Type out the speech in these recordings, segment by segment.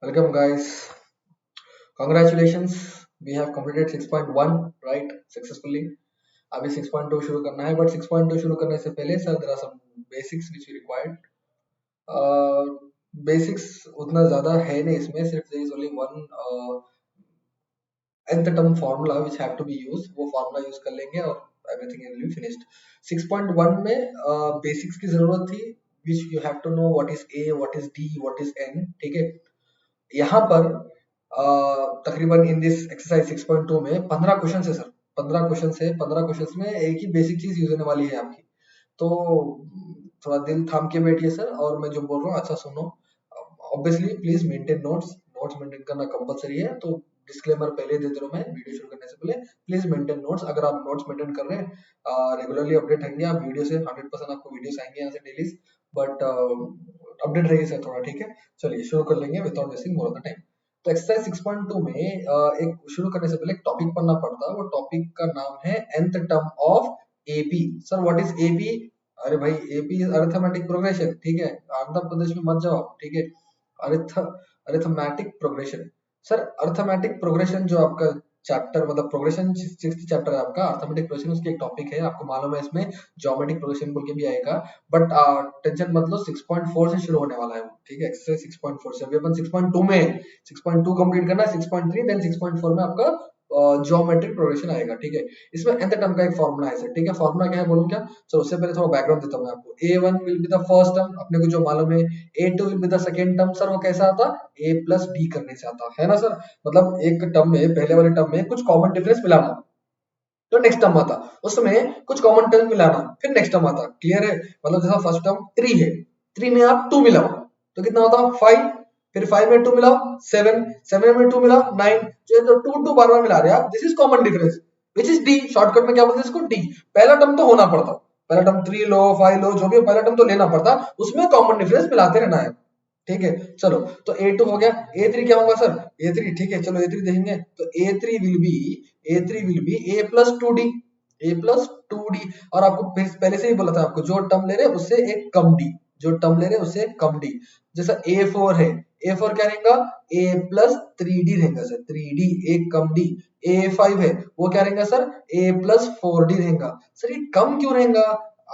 Welcome guys. Congratulations. We have completed 6.1 right successfully. अभी 6.2 शुरू करना है बट 6.2 शुरू करने से पहले sir there are some basics which we required. Basics उतना ज्यादा है नहीं इसमें सिर्फ there is only one nth term formula which have to be used वो formula यूज कर लेंगे और everything will be finished. 6.1 में बेसिक्स की जरूरत थी which you have to know what is A, what is D, what is N. ठीक है. यहाँ पर तकरीबन इन दिस एक्सरसाइज 6.2 में 15 क्वेश्चन है सर. 15 क्वेश्चन में एक ही बेसिक चीज यूज होने वाली है आपकी. तो थोड़ा दिल थाम के बैठिए सर और मैं जो बोल रहा हूँ अच्छा सुनो. Obviously please maintain notes. Notes maintain करना कंपलसरी है. तो डिस्क्लेमर पहले दे दे रहा हूँ मैं वीडियो शुरू करने से पहले. Please maintain notes. अगर आप नोट्स मेंटेन कर रहे हैं रेगुलरली अपडेट आएंगे आप वीडियो से. 100% आपको वीडियोस आएंगे यहाँ से डेली. बट अपडेट रहिए सर थोड़ा. ठीक है. चलिए शुरू कर लेंगे without wasting more of the time. तो एक्सरसाइज 6.2 में एक शुरू करने से पहले एक टॉपिक पढ़ना पड़ता है. वो टॉपिक का नाम है nth term of AP. Sir what is AP? अरे भाई एपी इज अरिथमेटिक प्रोग्रेशन. ठीक है. आंध्र प्रदेश में मत जाओ. ठीक है. Arithmetic progression. Sir arithmetic progression जो आपका चैप्टर मतलब प्रोग्रेशन 6th चैप्टर है आपका अरिथमेटिक प्रोग्रेशन. उसकी एक टॉपिक है आपको मालूम है. इसमें ज्योमेट्रिक प्रोग्रेशन बोल के भी आएगा. बट टेंशन मत लो 6.4 से शुरू होने वाला है वो. ठीक है. एक्सरसाइज 6.4 से. अभी अपन 6.2 में 6.2 कंप्लीट करना है. 6.3 देन 6.4 में आपका ज्योमेट्रिक प्रोग्रेशन आएगा. ठीक है. इसमें nth टर्म का एक फॉर्मूला है सर. ठीक है. फॉर्मूला क्या है बोलूं क्या? चलो उससे पहले थोड़ा बैकग्राउंड देता हूं मैं आपको. a1 will be the first term अपने को जो मालूम है. a2 will be the second term. Sir वो कैसा आता? a प्लस b करने से आता है ना सर. मतलब एक टर्म में पहले वाले टर्म में कुछ कॉमन डिफरेंस मिलाना तो नेक्स्ट टर्म आता. उसमें कुछ कॉमन टर्म मिलाना फिर नेक्स्ट टर्म आता. क्लियर है. मतलब जैसा फर्स्ट टर्म 3 है. 3 में आप 2 मिलाओ तो कितना होता? 5. फिर 5 में 2 मिलाओ 7. 7 में 2 मिलाओ 9. जो तो 2 बार बार मिला रहे हैं आप. This is common difference which is D. Shortcut में क्या बोलते हैं इसको? डी. पहला टर्म तो होना पड़ता. पहला टर्म 3 लो 5 लो जो भी पहला टर्म तो लेना पड़ता. उसमें कॉमन डिफरेंस मिलाते रहना है. ठीक है. चलो तो A2 हो गया. A3 क्या होगा सर? A3 ठीक है. चलो A3 देखेंगे तो A3 will be A plus 2D. A plus 2D. और आपको पहले से ही बोला था आपको जो टर्म ले रहे हैं उससे एक कम D. जो टर्म ले रहे हैं उससे कम D. जैसा A4 है. A4 क्या रहेगा? A प्लस 3D रहेगा सर. 3D एक कम D. A5 है वो क्या रहेगा सर? A प्लस 4D रहेगा. सर ये कम क्यों रहेगा?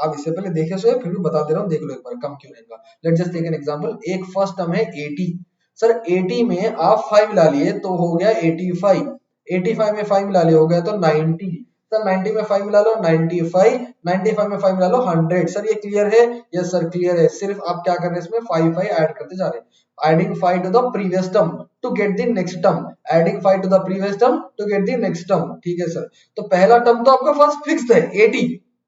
आप इससे पहले देखे सो फिर भी बता दे रहा हूँ. देख लो एक बार कम क्यों रहेगा. Let's just take an example. एक फर्स्ट टर्म है 80. सर 80 में आप 5 मिला लिए तो हो गया 85. 85 में 5 मिला लिए हो गया तो 90. सर 90 में 5 मिला लो 95. 95 में 5 मिला लो 100. सर ये क्लियर है? यस सर क्लियर है. सिर्फ आप क्या कर रहे हैं इसमें 5 ऐड करते जा रहे हैं. adding 5 to the previous term to get the next term. adding 5 to the previous term to get the next term. ठीक है सर. तो पहला टर्म तो आपका फर्स्ट फिक्स्ड है 80.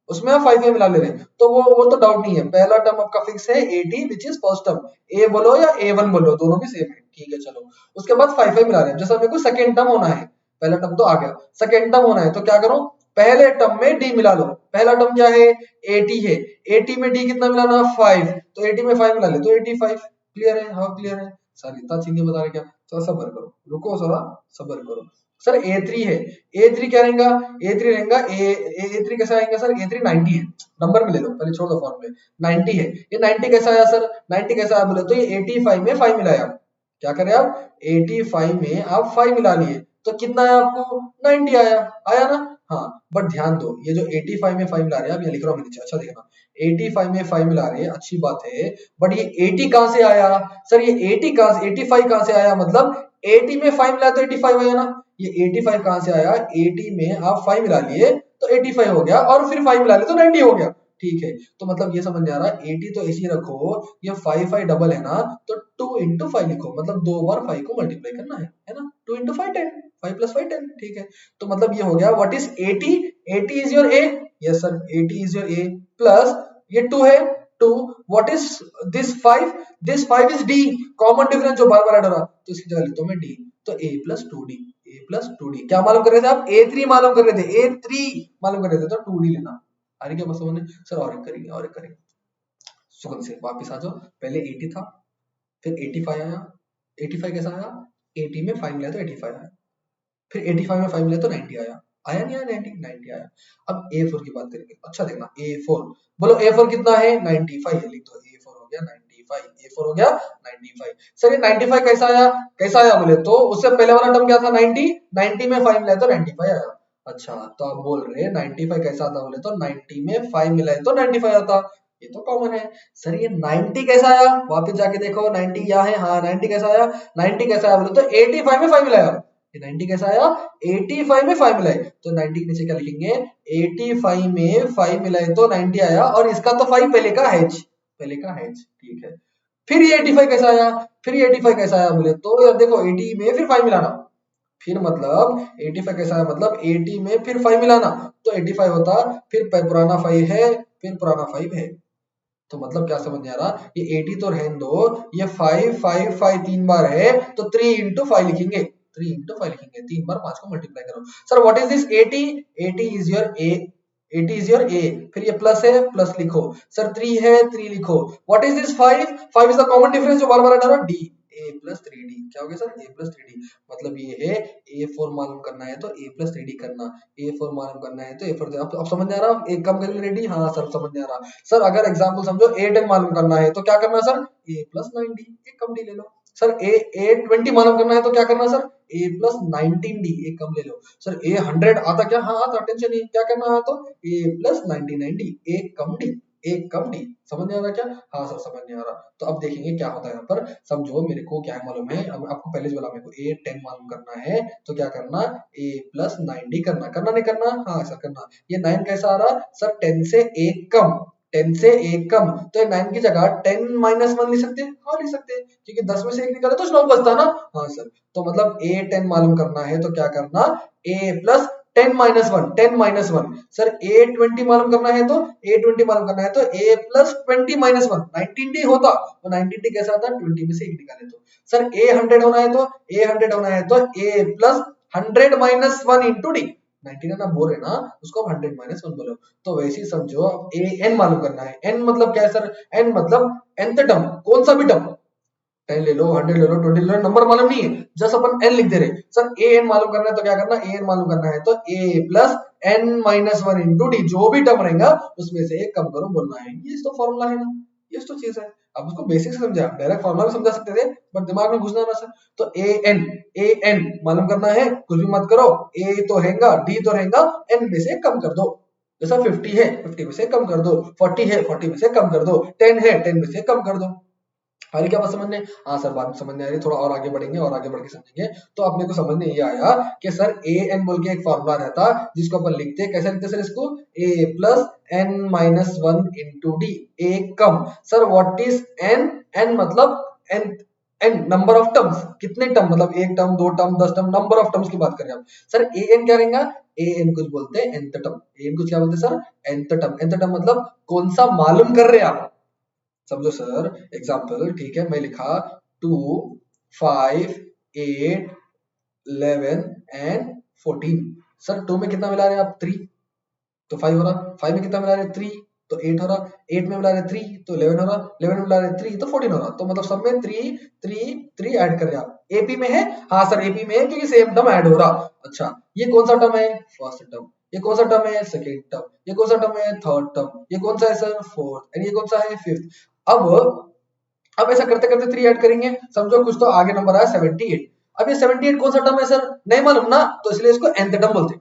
उसमें आप 5 मिला ले रहे हैं तो वो तो डाउट नहीं है. पहला टर्म आपका फिक्स है 80 विच इज फर्स्ट टर्म. ए बोलो या A1 बोलो दोनों भी सेम है. ठीक है. चलो उसके बाद 5 मिला रहे हैं. जैसा मेरे को सेकंड टर्म होना है. पहला टर्म तो आ गया. सेकंड टर्म होना है तो क्या करो? पहले टर्म में डी मिला लो. पहला टर्म क्या है? 80 है. 80 में डी कितना मिलाना? 5. तो 80 में 5 मिला ले तो 85. क्लियर है? हाँ क्लियर है. सर इतना चीज नहीं बता रहे क्या? थोड़ा सबर करो. रुको थोड़ा सबर करो. सर A3 है. A3 क्या रहेगा? A3 रहेगा A3 कैसा आएगा सर? A3 90 है. नंबर में ले लो पहले छोड़ दो फॉर्म में. 90 है. ये 90 कैसा आया सर? 90 कैसा आया बोले तो ये 85 में 5 मिलाया आप. क्या करें आप? 85 में आप 5 मिला लिए तो कितना आया आपको? 90 आया. आया ना? हाँ. बट ध्यान दो ये जो 85 में 5 मिला रहे हैं आप ये लिख रहा हूँ नीचे. अच्छा देखना 85 में 5 मिला रहे हैं अच्छी बात है. बट ये 80 कहां से आया? सर ये 80 कहां से 85 कहां से आया? मतलब 80 में 5 मिला तो 85 आया ना. ये 85 कहां से आया? 80 में आप 5 मिला लिए तो 85 हो गया और फिर 5 मिला लिए तो 90 हो गया. ठीक है. तो मतलब ये समझ में आ रहा है. 80 तो ऐसे ही रखो. ये 5 डबल है ना तो 2 into 5 लिखो. मतलब दो बार 5 को मल्टीप्लाई करना है ना. 2 into 5 10. 5 plus 5 10. ठीक है. तो मतलब ये हो गया. What is 80? 80 is your A. Yes sir 80 is your A plus ये 2 है 2. What is this 5? This 5 is D. Common difference जो बार बार ऐड हो रहा तो इसकी जगह लिखता हूं मैं D. तो A plus 2D. A plus 2D क्या मालूम कर रहे थे आप? A3 मालूम कर रहे थे. A3 मालूम कर रहे थे तो 2D लेना. अरे क्या बस समझ. सर और एक करेंगे और एक करेंगे. सुकन से वापस आ जाओ. पहले 80 था फिर 85 आया. 85 कैसा आया? 80 में 5 मिला तो 85 आया. फिर 85 में 5 मिला तो 90 आया. आया नहीं आया? 90 आया. अब A4 की बात करेंगे. अच्छा देखना A4 बोलो. A4 कितना है? 95 है. लिख दो A4 हो गया 95, A4 हो गया 95। सर ये 95 कैसा आया बोले तो उससे पहले वाला टर्म क्या था 90 में 5 मिलाए तो 95 आया। अच्छा तो आप बोल रहे हैं 95 कैसा आता बोले तो 90 में 5 मिलाए तो 95 आता, ये तो कॉमन है। सर ये 90 कैसा आया, वापस जाके देखो 90 क्या है, हाँ 90 कैसा आया, 90 कैसा आया बोले तो 85 में 5 मिलाया। ये 90 कैसा आया 85 में 5 मिलाए, तो 90 के नीचे क्या लिखेंगे 85 में 5 मिलाए तो 90 आया, और इसका तो 5 पहले का है, ठीक है। फिर ये 85 कैसा आया, फिर ये 85 कैसा आया बोले तो यार देखो 80 में फिर 5 मिलाना, फिर मतलब 85 कैसा है मतलब 80 में फिर 5 मिलाना तो 85 होता, फिर पुराना 5 है, फिर पुराना 5 है। तो मतलब क्या समझ नहीं आ रहा, ये 80 तो रहने दो, ये 5 5 5 तीन बार है तो 3 इंटू 5 लिखेंगे, 3 इंटू 5 लिखेंगे, 3 बार 5 को मल्टीप्लाई करो। Sir what is this 80, 80 is your a, 80 is your a, फिर ये प्लस है प्लस लिखो, सर 3 है 3 लिखो। What is this 5, 5 is the common difference जो बार बार हटा रहा डी, ए प्लस 3डी, क्या हो गया सर ए प्लस 3डी, मतलब ये है A4 मालूम करना है तो A प्लस 3D करना, A4 मालूम करना है तो A4, अब समझ में आ रहा, एक कम करके रेडी, हाँ सर समझ में आ रहा। सर अगर एग्जांपल समझो A10 मालूम करना है तो क्या करना है सर A प्लस 9D, एक कम डी ले लो। सर A20 मालूम करना है तो क्या करना सर A प्लस 19D, एक कम ले लो। सर A100 आता क्या, हाँ आता, टेंशन नहीं, क्या करना है तो A प्लस 99D, एक कम डी, एक कम डी। समझ नहीं आ रहा क्या, हाँ सर समझ नहीं आ रहा। तो अब देखेंगे क्या होता है यहाँ पर, समझो मेरे को क्या मालूम है, अब आपको पहले जो बोला मेरे को A10 मालूम करना है तो क्या करना A प्लस 9D करना, करना नहीं करना, हाँ सर करना। ये 9 कैसा आ रहा सर 10 से एक कम, 10 से एक कम, तो ये 9 की जगह 10 माइनस 1 लिख सकते हैं, हाँ लिख सकते हैं, क्योंकि 10 में से एक निकाले तो 9 बचता ना, हाँ सर। तो मतलब A10 मालूम करना है तो क्या करना A plus 10 minus 1, 10 minus 1। Sir A20 मालूम करना है तो A20 मालूम करना है तो A प्लस 20 माइनस 1, 19D होता, तो 19D कैसा आता 20 में से एक निकाले तो। सर A100 होना है तो A100 होना है तो A plus 100 minus 1 into D, 19 ना बोल रहे ना उसको आप 100 माइनस 1 बोलो। तो वैसे ही समझो अब एन मालूम करना है, एन मतलब क्या है सर, एन मतलब nth टर्म, कौन सा भी टर्म, 10 ले लो 100 ले लो 20 ले लो, नंबर मालूम नहीं है, जस्ट अपन एन लिख दे रहे। सर ए एन मालूम करना है तो क्या करना, ए एन मालूम करना है तो a plus n minus 1 into d, जो भी टर्म रहेगा उसमें से एक कम करो बोलना है, ये तो फॉर्मूला है ना, ये तो चीज है। अब उसको बेसिक से समझा, डायरेक्ट फॉर्मूला भी समझा सकते थे बट दिमाग में घुसना ना सर। तो ए एन मालूम करना है, कुछ भी मत करो, ए तो रहेगा डी तो रहेगा, एन में से कम कर दो। जैसा 50 है 50 में से कम कर दो, 40 है 40 में से कम कर दो, 10 है 10 में से कम कर दो। आ रही क्या बात समझने, हाँ सर बात समझ नहीं आ रही, थोड़ा और आगे बढ़ेंगे और आगे बढ़ के समझेंगे। तो अब मेरे को समझ में ये आया कि सर ए एन बोल के एक फॉर्मूला रहता जिसको अपन लिखते हैं, कैसे लिखते हैं सर इसको, a plus n minus 1 into d, एक कम। Sir what is n, n मतलब n, n number of terms, कितने टर्म मतलब एक टर्म दो term 10 term, number of terms की बात करें हम। सर ए एन क्या रहेगा, ए एन कुछ बोलते हैं nth टर्म, ए एन कुछ क्या बोलते हैं sir nth term, nth term मतलब कौन सा मालूम कर रहे हैं आप, समझो सर एग्जाम्पल, ठीक है मैं लिखा 2 5 8 11 एंड 14। सर 2 में कितना मिला रहे हैं आप 3, तो 5 हो रहा, 5 में कितना मिला रहे हैं 3 तो 8 हो रहा, 8 में मिला रहे 3 तो 11 हो रहा, 11 में मिला रहे 3 तो 14 हो रहा। तो मतलब सब में 3 3 3 ऐड कर रहे हैं आप, एपी में है, हाँ सर एपी में है क्योंकि सेम टर्म ऐड हो रहा। अच्छा ये कौन सा टर्म है फर्स्ट टर्म, ये कौन सा टर्म है सेकेंड टर्म, ये कौन सा टर्म है थर्ड टर्म, ये कौन सा है सर फोर्थ, एंड ये कौन सा है फिफ्थ। अब ऐसा करते करते 3 ऐड करेंगे, समझो कुछ तो आगे नंबर आया 78। अब ये 78 कौन सा टर्म है सर नहीं मालूम ना, तो इसलिए इसको nth टर्म बोलते हैं।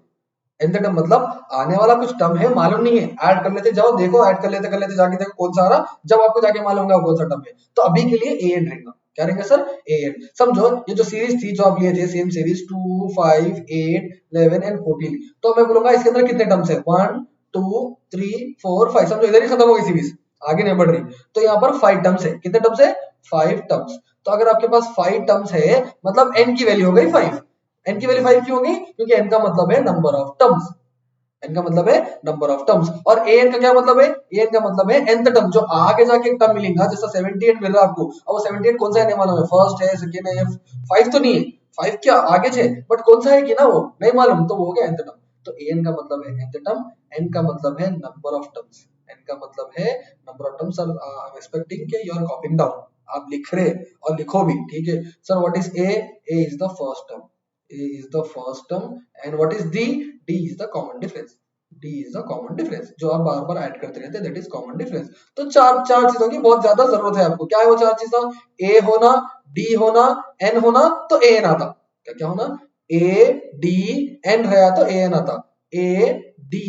nth टर्म मतलब आने वाला कुछ टर्म है मालूम नहीं है, ऐड कर लेते जाओ, देखो ऐड कर लेते जाके देखो कौन सा आ रहा, जब आपको जाके मालूम होगा कौन सा टर्म है। तो अभी के लिए an रहेगा, क्या रहेगा सर an। समझो ये जो सीरीज थी जो आप लिए थे सेम सीरीज 2 5 8 11 एंड 14, तो मैं बोलूंगा इसके अंदर कितने टर्म्स है 1 2 3 4 5, समझो इधर ही खत्म हो गई सीरीज, आगे नहीं बढ़ रही। तो यहाँ पर 5 टर्म्स है, कितने टर्म्स है 5 टर्म्स। तो अगर आपके पास 5 टर्म्स है मतलब n की वैल्यू हो गई 5, n की वैल्यू 5 क्यों होगी, क्योंकि n का मतलब है नंबर ऑफ टर्म्स, n का मतलब है नंबर ऑफ टर्म्स, और an का क्या मतलब है, an का मतलब है nth टर्म, जो आगे जाके एक टर्म मिलेगा, जैसा 78 मिल रहा है आपको, अब वो 78 कौन सा है नहीं मालूम है, फर्स्ट है सेकंड है 5 तो नहीं है, 5 क्या आगे है बट कौन सा है कि ना वो नहीं मालूम, तो वो हो गया nth टर्म। तो an का मतलब है nth टर्म, n का मतलब है नंबर ऑफ टर्म्स, n का मतलब है number of terms. Sir I am expecting कि यू आर कॉपिंग डाउन, आप लिख रहे और लिखो भी, ठीक है। Sir what is a is the first term, a is the first term, and what is d is the common difference, D is the common difference, जो आप बार बार ऐड करते रहते हैं, दैट इज कॉमन डिफरेंस। तो चार चार चीजों की बहुत ज्यादा जरूरत है आपको। क्या है वो चार चीजें? ए होना, डी होना, एन होना, तो ए एन आता। क्या क्या होना? ए डी एन रहा तो ए एन आता, ए डी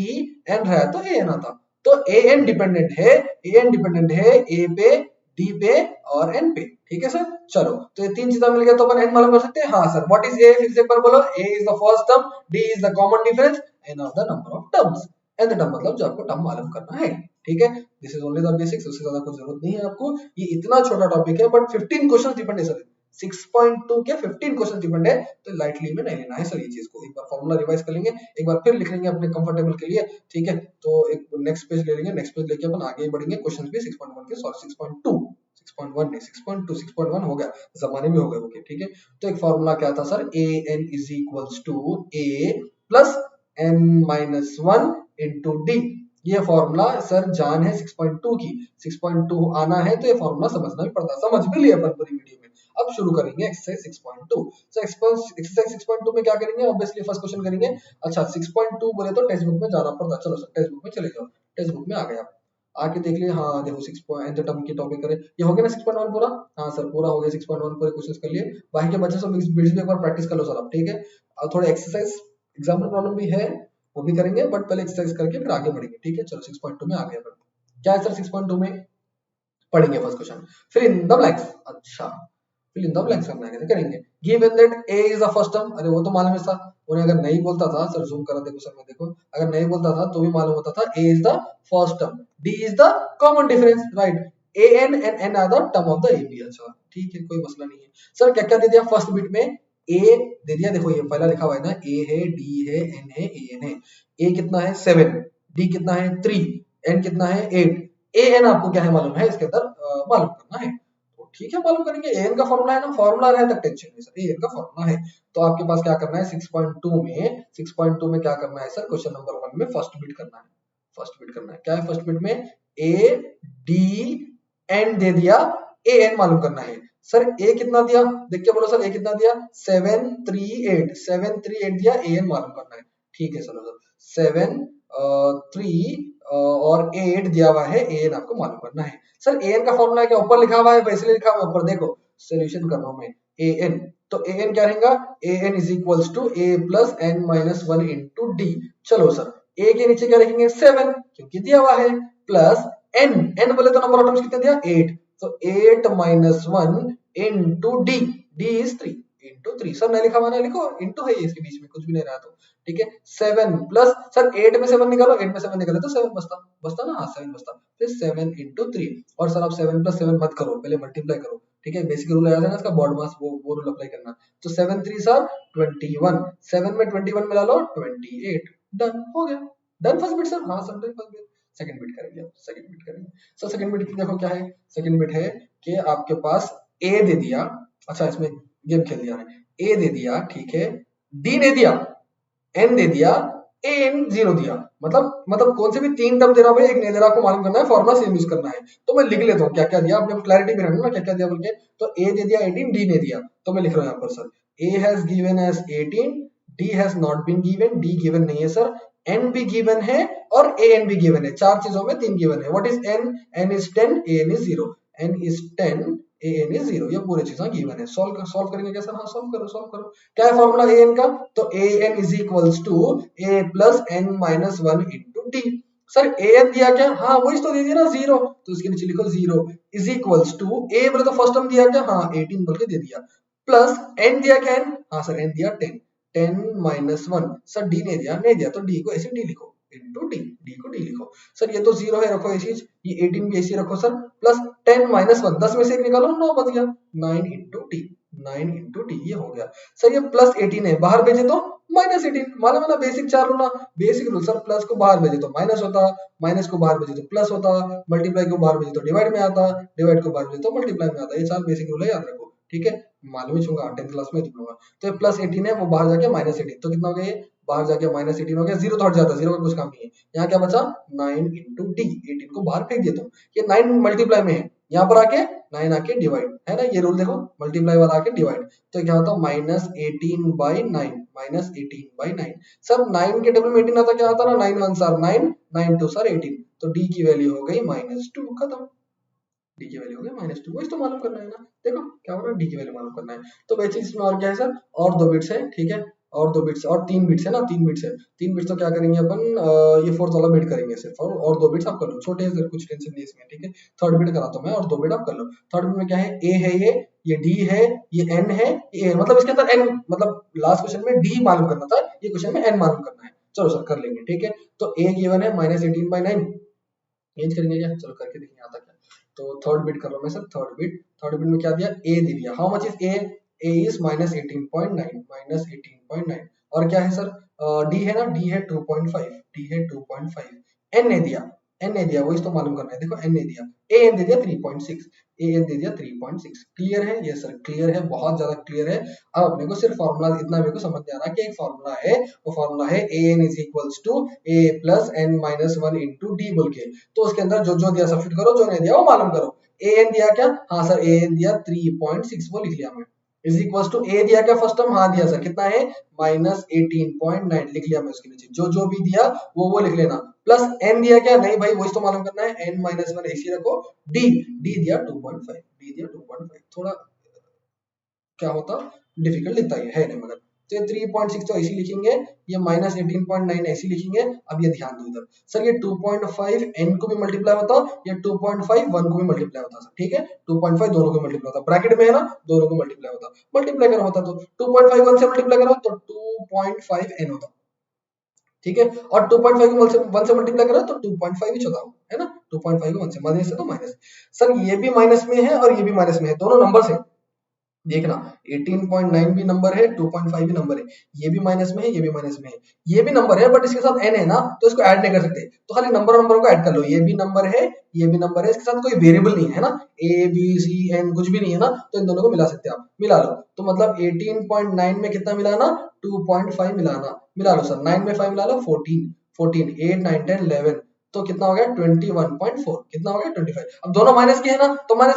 एन रहा तो ए एन आता। तो ए एन डिपेंडेंट है, ए एन डिपेंडेंट है ए पे, डी पे और एन पे। ठीक है सर, चलो तो ये तीन चीजें मिल गया तो अपन एन मालूम कर सकते हैं। हाँ सर, व्हाट इज ए? फिर से एक बार बोलो। A is the first term, d is the common difference, n are the number of terms. N the term मतलब जो आपको टर्म मालूम करना है। ठीक है, this is only the basics, उससे ज्यादा कुछ जरूरत नहीं है आपको। ये इतना छोटा टॉपिक है बट 15 क्वेश्चन डिपेंड है सर। 6.2 के 15 क्वेश्चन डिपेंड है, तो लाइटली में नहीं लेना है सर ये चीज को। एक बार फॉर्मूला रिवाइज कर लेंगे, एक बार फिर लिख लेंगे अपने कंफर्टेबल के लिए। ठीक है, तो एक नेक्स्ट पेज ले लेंगे, नेक्स्ट पेज लेके अपन आगे बढ़ेंगे। क्वेश्चन भी 6.1 के, सॉरी 6.2, 6.1 नहीं 6.2, 6.1 हो गया, जमाने में हो गए। ओके ठीक है, तो एक फॉर्मूला क्या था sir? A n is equals to a plus n minus 1 into d. ये फॉर्मूला सर जान है 6.2 की, 6.2 आना है तो ये फॉर्मूला समझना भी पड़ता है। समझ भी लिया अपन पूरी वीडियो में। अब शुरू करेंगे एक्सरसाइज 6.2। सो एक्सरसाइज 6.2 में क्या करेंगे? ऑब्वियसली फर्स्ट क्वेश्चन करेंगे। अच्छा 6.2 बोले तो टेक्स्ट बुक में जाना पड़ता है। चलो सर टेक्स्ट बुक में चले जाओ, टेक्स्ट बुक में आ गए आप, आके देख लिए। हाँ देखो 6 पॉइंट टर्म की टॉपिक करें, ये हो गया ना 6.1 पूरा? हाँ सर पूरा हो गया 6.1, पूरे क्वेश्चंस कर लिए। बाकी के बच्चे सब बीच में एक बार प्रैक्टिस कर लो सर आप। ठीक है, और थोड़े एक्सरसाइज एग्जाम्पल प्रॉब्लम भी है, वो भी करेंगे, बट पहले एक्सरसाइज करके फिर आगे बढ़ेंगे। ठीक है, चलो 6.2 में आ गए अपन। क्या है सर 6.2 में? पढ़ेंगे first question, fill in the blanks. अच्छा फिल इन द ब्लैंक्स करना है, कैसे करेंगे? Given that a is the first term, अरे वो तो मालूम है सर। उन्हें अगर नहीं बोलता था सर, जूम करा देखो सर में, देखो अगर नहीं बोलता था तो भी मालूम होता था a is the first term, d is the common difference, right? A n and n are the term of the a b. अच्छा ठीक है, कोई मसला नहीं है सर। क्या क्या दे दिया फर्स्ट बिट में? ए दे दिया, देखो ये पहला लिखा हुआ है ना, ए है, डी है, एन है, ए एन है। ए कितना है? 7, डी कितना है? 3, एन कितना है? 8। ए एन आपको क्या है मालूम है, इसके अंदर मालूम करना है। तो ठीक है, मालूम करेंगे। ए एन का फॉर्मूला है ना, फॉर्मूला रहे तक टेंशन नहीं सर, ए एन का फॉर्मूला है। तो आपके पास क्या करना है 6.2 में? 6.2 में क्या करना है सर? क्वेश्चन नंबर 1 में फर्स्ट बिट करना है। फर्स्ट बिट करना है, क्या है फर्स्ट बिट में? ए डी एन दे दिया, ए एन मालूम करना है। सर ए कितना दिया? देख के बोलो सर, ए कितना दिया? 7 3 8, 7 3 8 दिया, ए एन मालूम करना है। ठीक है चलो सर, 7 3 और 8 दिया हुआ है, ए एन आपको मालूम करना है। सर ए एन का फॉर्मूला क्या ऊपर लिखा हुआ है? वैसे लिखा हुआ है ऊपर, देखो सोल्यूशन कर रहा हूं मैं। ए एन, तो ए एन क्या रहेगा? A n is equals to a plus n minus 1 into d. चलो सर ए के नीचे क्या लिखेंगे? 7, क्योंकि दिया हुआ है, प्लस एन, एन बोले तो नंबर ऑफ टर्म्स कितने दिया? 8, तो 8 minus 1 into D, D is 3 into 3। Sir नहीं लिखा हुआ ना, लिखो इंटू है इसके बीच में, कुछ भी नहीं रहा तो ठीक है। 7 प्लस सर 8 में 7 निकालो, 8 में 7 निकाले तो 7 बचता, बचता ना? हाँ 7 बचता, फिर 7 इंटू 3। और सर आप 7 प्लस 7 मत करो, पहले मल्टीप्लाई करो। ठीक है, बेसिक रूल याद है ना इसका, बॉड मास, वो रूल अप्लाई करना। तो 7 3 सर 21, 7 में 21 मिला लो 28, डन हो गया। Done first bit sir. हाँ sir done first bit. Second bit करेंगे अब, सेकंड बिट करेंगे सर। सेकंड बिट देखो क्या है? सेकंड बिट है कि आपके पास ए दे दिया, अच्छा इसमें गेम खेल दिया है, ए दे दिया, ठीक है, डी दे दिया, एन दे दिया, ए एन 0 दिया। मतलब कौन से भी तीन टर्म दे रहा है, एक नहीं दे रहा, आपको मालूम करना है, फॉर्मुला सेम यूज करना है। तो मैं लिख लेता हूँ क्या क्या दिया, अपने क्लैरिटी में रहना ना क्या क्या दिया बोल के। तो ए दे दिया 18, डी ने दिया, तो मैं लिख रहा हूँ यहाँ पर sir, a has given as 18, d has not been given, d given नहीं है सर, एन भी गिवन है और ए एन भी गिवन है। चार चीजों में 3 गिवन है। What is n? N is 10, a n is 0, n is 10, a n is 0, ये पूरी चीजें गिवन है। सॉल्व करेंगे कैसे? हाँ सॉल्व करो। क्या है फॉर्मूला ए एन का? तो a n is equals to a plus n minus 1 into d. Sir a n दिया क्या? हाँ वही तो दे दिया ना 0, तो इसके नीचे लिखो 0 इज इक्वल्स टू, ए बोले तो फर्स्ट टर्म दिया क्या? हाँ 18 बोल के दे दिया, प्लस एन दिया क्या? एन, हाँ सर एन दिया 10, 10 माइनस 1। सर डी ने दिया, नहीं दिया तो डी को ऐसे डी लिखो, इंटू डी, डी को डी लिखो। सर ये तो 0 है, रखो ऐसी, ये 18 भी ऐसी रखो सर, प्लस 10 माइनस 1, 10 में से एक निकालो, 9 बच गया, 9 इंटू डी, 9 इंटू डी, ये हो गया। सर ये प्लस 18 है, बाहर भेजे तो माइनस 18, मालूम है ना बेसिक चार रूल ना, बेसिक रूल सर, प्लस को बाहर भेजे तो माइनस होता, माइनस को बाहर भेजे तो प्लस होता, मल्टीप्लाई को बाहर भेजे तो डिवाइड में आता, डिवाइड को बाहर भेजे तो मल्टीप्लाई में आता। ये चार बेसिक रूल है, याद रखो। ठीक है, मालूम ही होगा, 10th क्लास में दिखाऊंगा। तो ये प्लस 18 है, वो बाहर जाके माइनस 18, तो कितना हो गया? ये बाहर जाके माइनस 18 हो गया, 0 तो हट जाता, 0 का कुछ काम नहीं है। यहाँ क्या बचा? 9 इंटू डी, 18 को बाहर फेंक दिया, तो ये 9 मल्टीप्लाई में है, यहाँ पर आके 9 आके डिवाइड, है ना, ये रूल देखो, मल्टीप्लाई वाला आके डिवाइड, तो क्या होता है -18/9, -18/9। सर 9 के टेबल में 18 आता, क्या आता ना, 9 1 सर 9, 9 2 सर 18, तो डी की वैल्यू हो गई -2, खत्म। डी की वैल्यू हो गई -2, वही तो मालूम करना है ना, देखो क्या हो रहा है, डी की वैल्यू मालूम करना है। तो वैसे इसमें और क्या है सर, और 2 बिट्स है, ठीक है, और 2 बिट्स और 3 बिट्स है ना, 3 बिट्स है, 3 बिट्स, तो क्या करेंगे अपन, ये फोर्थ वाला बिट करेंगे सिर्फ, और 2 बिट्स आप कर लो, छोटे हैं सर, कुछ टेंशन नहीं इसमें, ठीक है। थर्ड बिट कराता हूं मैं, और 2 बिट आप कर लो। थर्ड बिट में क्या है, ए है, ये डी है, ये एन है, ये मतलब इसके अंदर एन, मतलब लास्ट क्वेश्चन में डी मालूम करना था, ये क्वेश्चन में एन मालूम करना है। चलो सर कर लेंगे, ठीक है। तो ए गिवन है -18/9, चेंज करेंगे क्या, चलो करके देखेंगे आता क्या। तो थर्ड बिट कर रहा हूं मैं सर, थर्ड बिट में क्या दिया, ए दे दिया, how much is a, A is -18/9, -18/9, और क्या है सर, डी है ना, डी है 2.5, डी है 2.5, एन ने दिया, एन ने दिया, वही तो मालूम करना है, देखो एन ने दिया, ए एन दे दिया 3.6, ए एन दे दिया 3.6, क्लियर है ये सर, क्लियर है, बहुत ज्यादा क्लियर है। अब अपने को सिर्फ फॉर्मूला इतना मेरे को समझ में आ रहा है कि एक फॉर्मूला है, वो फॉर्मूला है a n is equals to a plus n minus 1 into d बोल के, तो उसके अंदर जो जो दिया सब्स्टिट्यूट करो, जो नहीं दिया वो मालूम करो। ए एन दिया क्या, हाँ सर ए एन दिया 3.6, वो लिख लिया मैं, इज इक्वल्स टू ए दिया क्या फर्स्ट टर्म, हाँ दिया सर, कितना है -18.9, लिख लिया मैं उसके नीचे, जो जो भी दिया वो लिख लेना, प्लस एन दिया क्या, नहीं भाई वही तो मालूम करना है, एन माइनस 1 ऐसे रखो, डी डी दिया 2.5, डी दिया 2.5, थोड़ा क्या होता, डिफिकल्ट लिखता है नहीं, मगर तो 3.6 तो ऐसे लिखेंगे, ये -18.9 ऐसे लिखेंगे। अब ये ध्यान दो इधर सर, ये 2.5 n को भी मल्टीप्लाई होता, ये 2.5 1 को भी मल्टीप्लाई होता सर, ठीक है, 2.5 दोनों को मल्टीप्लाई होता, ब्रैकेट में है ना, दोनों को मल्टीप्लाई होता, मल्टीप्लाई करा होता तो 2.5 1 से मल्टीप्लाई करो तो 2.5 n होता, ठीक है, और 2.5 को 1 से मल्टीप्लाई करो तो 2.5 ही होता, है ना, 2.5 को 1 से, माइनस है तो माइनस, सर ये भी माइनस में है और ये भी माइनस में है, दोनों नंबर से देखना, 18.9 भी नंबर है, 2.5 भी नंबर है, ये भी माइनस में है, ये भी माइनस में है, ये भी नंबर है, बट इसके साथ n है ना, तो इसको ऐड नहीं कर सकते, तो खाली नंबरों को ऐड कर लो, ये भी नंबर है, ये भी नंबर है, इसके साथ कोई वेरिएबल नहीं है ना, a b c n कुछ भी नहीं है ना, तो इन दोनों को मिला सकते हैं आप, मिला लो, तो मतलब 18.9 में कितना मिलाना, 2.5 मिलाना, मिला लो सर, 9 में 5 मिला लो 14, 14 8 9 10 11, तो कितना हो गया 21.4, कितना हो गया 25, अब दोनों माइनस के है ना, तो माइनस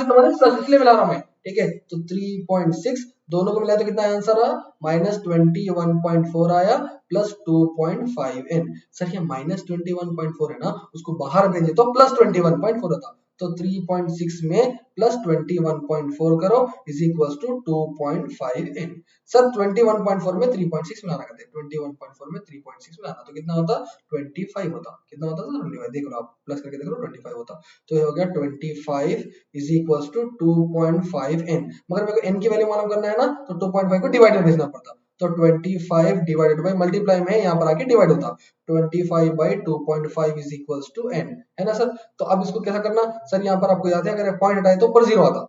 इसलिए मिला रहा हूं मैं, ठीक है, तो 3.6 दोनों को मिलाया तो कितना आंसर आया, -21.4 आया, प्लस 2.5n, सर ये -21.4 है ना, उसको बाहर भेजे तो +21.4 होता, तो 3.6 में +21.4 करो is equals to 2.5n, sir 21.4 में 3.6 मिलाना करते हैं, 21.4 में 3.6 मिलाना, तो कितना होता 25 होता, कितना होता सर 25, देख लो आप प्लस करके देख लो 25 होता, तो ये हो गया 25 इज इक्वल्स टू 2.5n, मगर मेरे को n की वैल्यू मालूम करना है ना, तो 2.5 को डिवाइड भेजना पड़ता, तो 25 डिवाइडेड बाय, मल्टीप्लाई में यहाँ पर आके डिवाइड होता, 25 by 2.5 is equals to n, है ना सर। तो अब इसको कैसा करना सर, यहाँ पर आपको याद है, अगर पॉइंट हटाए तो ऊपर जीरो आता,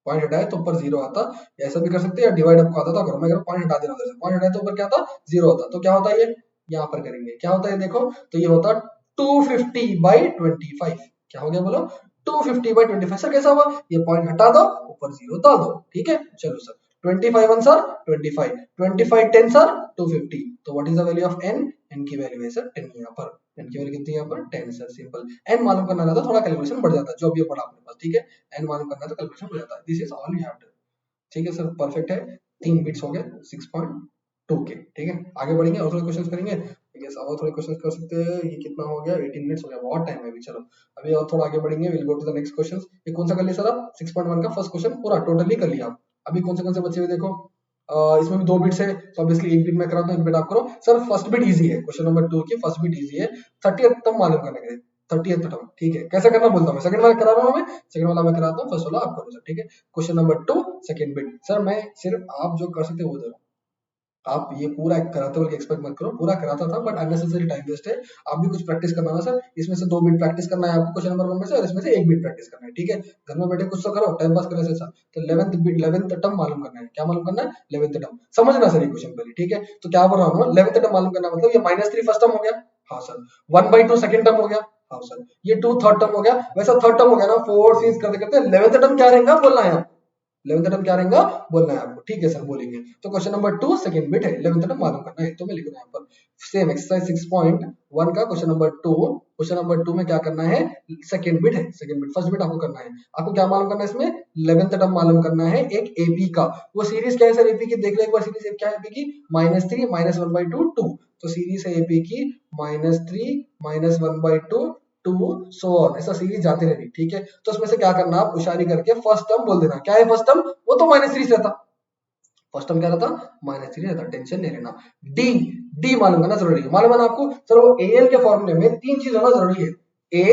पॉइंट हटाए तो ऊपर जीरो आता, ऐसा भी कर सकते हैं, डिवाइड आपको आता था करो, मैं अगर पॉइंट हटा दे रहा हूँ, पॉइंट हटाए तो ऊपर क्या आता, जीरो आता, तो क्या होता है ये यहाँ पर करेंगे, क्या होता है देखो, तो ये होता 250/25, क्या हो गया बोलो 250/25, सर कैसा हुआ, ये पॉइंट हटा दो ऊपर जीरो डाल दो, ठीक है, चलो सर 25 1 सर 25, 25 10 सर 250, तो what is the value of n, n की वैल्यू है सर 10, यहाँ पर n की वैल्यू कितनी है यहाँ पर 10 सर, सिंपल, n मालूम करना रहता थोड़ा कैलकुलेशन बढ़ जाता है, जो भी पढ़ा अपने पास, ठीक है, n मालूम करना तो कैलकुलेशन बढ़ जाता है, this is all you have to, ठीक है सर, परफेक्ट है, 3 बिट्स हो गए 6.2 के, ठीक है, आगे बढ़ेंगे और थोड़े क्वेश्चंस करेंगे, ठीक है, और थोड़े क्वेश्चंस कर सकते हैं, ये कितना हो गया 18 मिनट्स हो गया, बहुत टाइम है अभी, चलो अभी और थोड़ा आगे बढ़ेंगे, will go to the next questions, ये कौन सा कर लिया सर आप 6.1 का फर्स्ट क्वेश्चन पूरा टोटली कर लिया आप, अभी कौन से बचे हुए देखो, इसमें भी 2 बिट्स है, तो ऑब्वियसली एक बिट मैं कराता हूं, एक बिट आप करो सर, फर्स्ट बिट इजी है, क्वेश्चन नंबर 2 की फर्स्ट बिट इजी है, 30th टर्म मालूम करने के, 30th टर्म, ठीक है, कैसे करना बोलता हूं मैं, सेकंड वाला करा रहा हूं मैं, सेकंड वाला मैं कराता हूं, फर्स्ट वाला आप करो सर, ठीक है, question number 2 second bit, sir मैं सिर्फ आप जो कर सकते हो वो दे रहा हूं, आप ये पूरा कराते हुए एक्सपेक्ट मत करो, पूरा कराता था बट अननेसेसरी टाइम वेस्ट है, आप भी कुछ प्रैक्टिस करना है सर, इसमें से 2 बिट प्रैक्टिस करना है आपको क्वेश्चन नंबर 1 में से, और इसमें से 1 बिट प्रैक्टिस करना है, ठीक है, घर में बैठे कुछ तो करो, टाइम पास करने से अच्छा, तो 11th बिट 11th टर्म मालूम करना है, क्या मालूम करना है 11th टर्म, समझना सर ये क्वेश्चन पहले, ठीक है, तो क्या बोल रहा हूं 11th टर्म मालूम करना, मतलब ये -3 फर्स्ट टर्म हो गया, हाँ सर, 1/2 सेकंड टर्म हो गया, हाँ सर, ये 2 थर्ड टर्म हो गया, वैसा थर्ड टर्म हो गया ना, 4 6 करते करते 11th टर्म क्या रहेगा बोलना है, 11th टर्म क्या रहेगा बोलना है आपको, ठीक है सर बोलेंगे। तो क्वेश्चन नंबर 2 सेकंड बिट है, 11th टर्म मालूम करना है, तो मैं लिख रहा हूं यहाँ पर सेम एक्सरसाइज 6.1 का क्वेश्चन नंबर 2। क्वेश्चन नंबर 2 में क्या करना है, सेकंड बिट है, सेकंड बिट, फर्स्ट बिट आपको करना है, आपको क्या मालूम करना है इसमें 11th टर्म मालूम करना है एक एपी का। वो सीरीज क्या है सर एपी की, देख ले एक बार सीरीज क्या है एपी की, -3 -1/2 2। तो सीरीज है एपी की -3 -1/2 2 सो ऑन, ऐसा सीरीज जाते रहेगी, ठीक है। तो उसमें से क्या करना, आप उशारी करके फर्स्ट टर्म बोल देना, क्या है फर्स्ट टर्म, वो तो -3 से रहता, फर्स्ट टर्म क्या रहता -3 रहता, टेंशन नहीं लेना। डी, डी मालूम करना जरूरी है, मालूम है ना आपको सर, वो एन के फॉर्मूले में 3 चीज होना जरूरी है, ए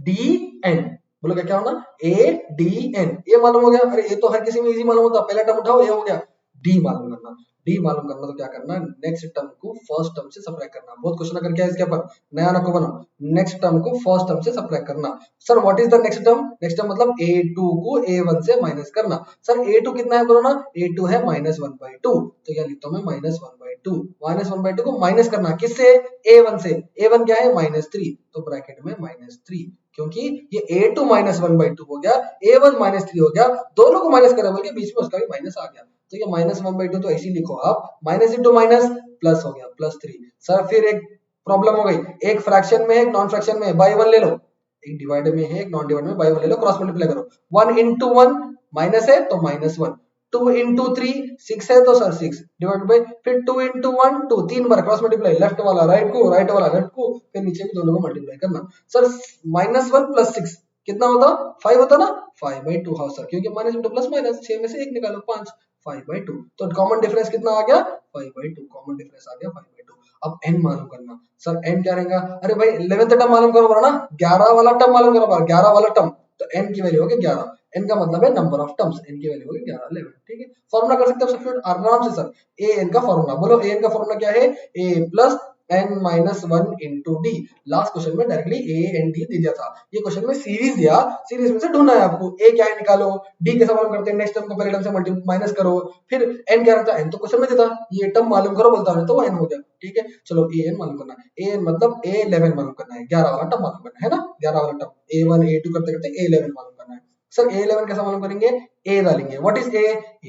डी एन, बोलो क्या क्या होना, ए डी एन, ए मालूम हो गया, अरे ये तो हर किसी में इजी मालूम होता, पहला टर्म उठाओ ये हो गया, डी मालूम करना, डी मालूम करना तो क्या करना, नेक्स्ट टर्म को फर्स्ट टर्म से सबट्रैक्ट करना, बहुत क्वेश्चन अगर क्या है इसके ऊपर, नया ना को बनाओ, नेक्स्ट टर्म को फर्स्ट टर्म से सबट्रैक्ट करना। Sir what is the next term, next term मतलब a2 को a1 से माइनस करना, सर a2 कितना है बोलो ना, a2 है -1/2, तो यहाँ लिखता हूं मैं -1/2, -1/2 को माइनस करना किससे, a1 से, a1 क्या है -3, तो ब्रैकेट में -3, क्योंकि ये a2 -1/2 हो गया, a1 -3 हो गया, दोनों को माइनस करें बल्कि बीच में उसका भी माइनस आ गया, तो ये -1/2 तो ऐसे ही लिखो आप, माइनस इंटू माइनस प्लस हो गया +3। सर फिर एक प्रॉब्लम हो गई, एक फ्रैक्शन में है एक नॉन फ्रैक्शन में है, बाई वन ले लो, एक डिवाइड में है एक नॉन डिवाइड में, बाई वन ले लो, क्रॉस मल्टीप्लाई करो, 1 into 1 माइनस है तो -1, 2 into 3 6 है तो सर 6 डिवाइड बाई, फिर 2 into 1 2, 3 बार क्रॉस मल्टीप्लाई, लेफ्ट वाला राइट को, राइट वाला लेफ्ट को, फिर नीचे भी दोनों को मल्टीप्लाई करना। सर -1 + 6 कितना होता, 5 होता ना, 5/2, हाँ सर, क्योंकि माइनस इंटू प्लस माइनस, 6 में से एक निकालो 5, 5/2, तो कॉमन डिफरेंस कितना आ गया 5/2, कॉमन डिफरेंस आ गया 5/2। अब n मालूम करना, सर n क्या रहेगा, अरे भाई 11th टर्म मालूम करो ना, 11 वाला टर्म मालूम करो, 11 वाला टर्म, तो n की वैल्यू होगी 11, n का मतलब है नंबर ऑफ टर्म्स, n की वैल्यू होगी 11 11, ठीक है। फॉर्मूला कर सकते हो सब्स्टिट्यूट आराम से सर, an का फॉर्मूला बोलो, an का फॉर्मूला क्या है, a plus n-1 into d, last question में डायरेक्टली a and d दे दिया था, ये क्वेश्चन में सीरीज दिया, सीरीज में से ढूंढना है आपको, a क्या है निकालो, d कैसे मालूम करते हैं, नेक्स्ट टर्म को पहले टर्म से मल्टीप्लाई माइनस करो, फिर n क्या रहता है, n तो क्वेश्चन में देता, ये टर्म मालूम करो बोलता है तो वो n हो गया, ठीक है। चलो an मालूम करना है, an मतलब a11 मालूम करना है, 11 वाला टर्म मालूम करना है ना, 11 वाला टर्म, a1 a2 करते करते a11 मालूम करना है। सर a11 कैसा मालूम करेंगे, a डालेंगे, व्हाट इज a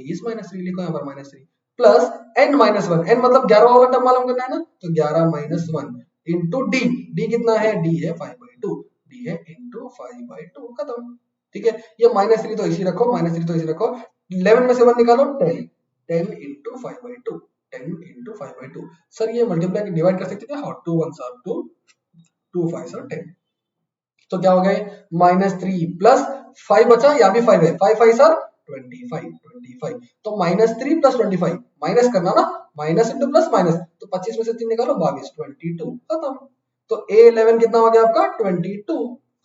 इज -3, लिखो यहाँ पर -3 प्लस n-1, n मतलब 11 वाला टर्म मालूम करना है ना, तो 11 - 1 इंटू डी, डी कितना है, डी है 5/2, डी है इंटू 5/2, खत्म, ठीक है। ये -3 तो इसी रखो, -3 तो इसी रखो, 11 में से 1 निकालो 10, 10 इंटू 5/2, 10 इंटू 5/2, सर ये मल्टीप्लाई डिवाइड कर सकते थे, हाँ 2 1 are 2, 2 5 are 10, तो क्या हो गए -3 प्लस 5 बचा, या भी 5 है, 5 5 सर 25, 25, तो -3 + 25 माइनस करना ना, माइनस इंटू प्लस माइनस, तो 25 में से 3 निकालो 22, 22, खत्म। तो a11 कितना हो गया आपका 22,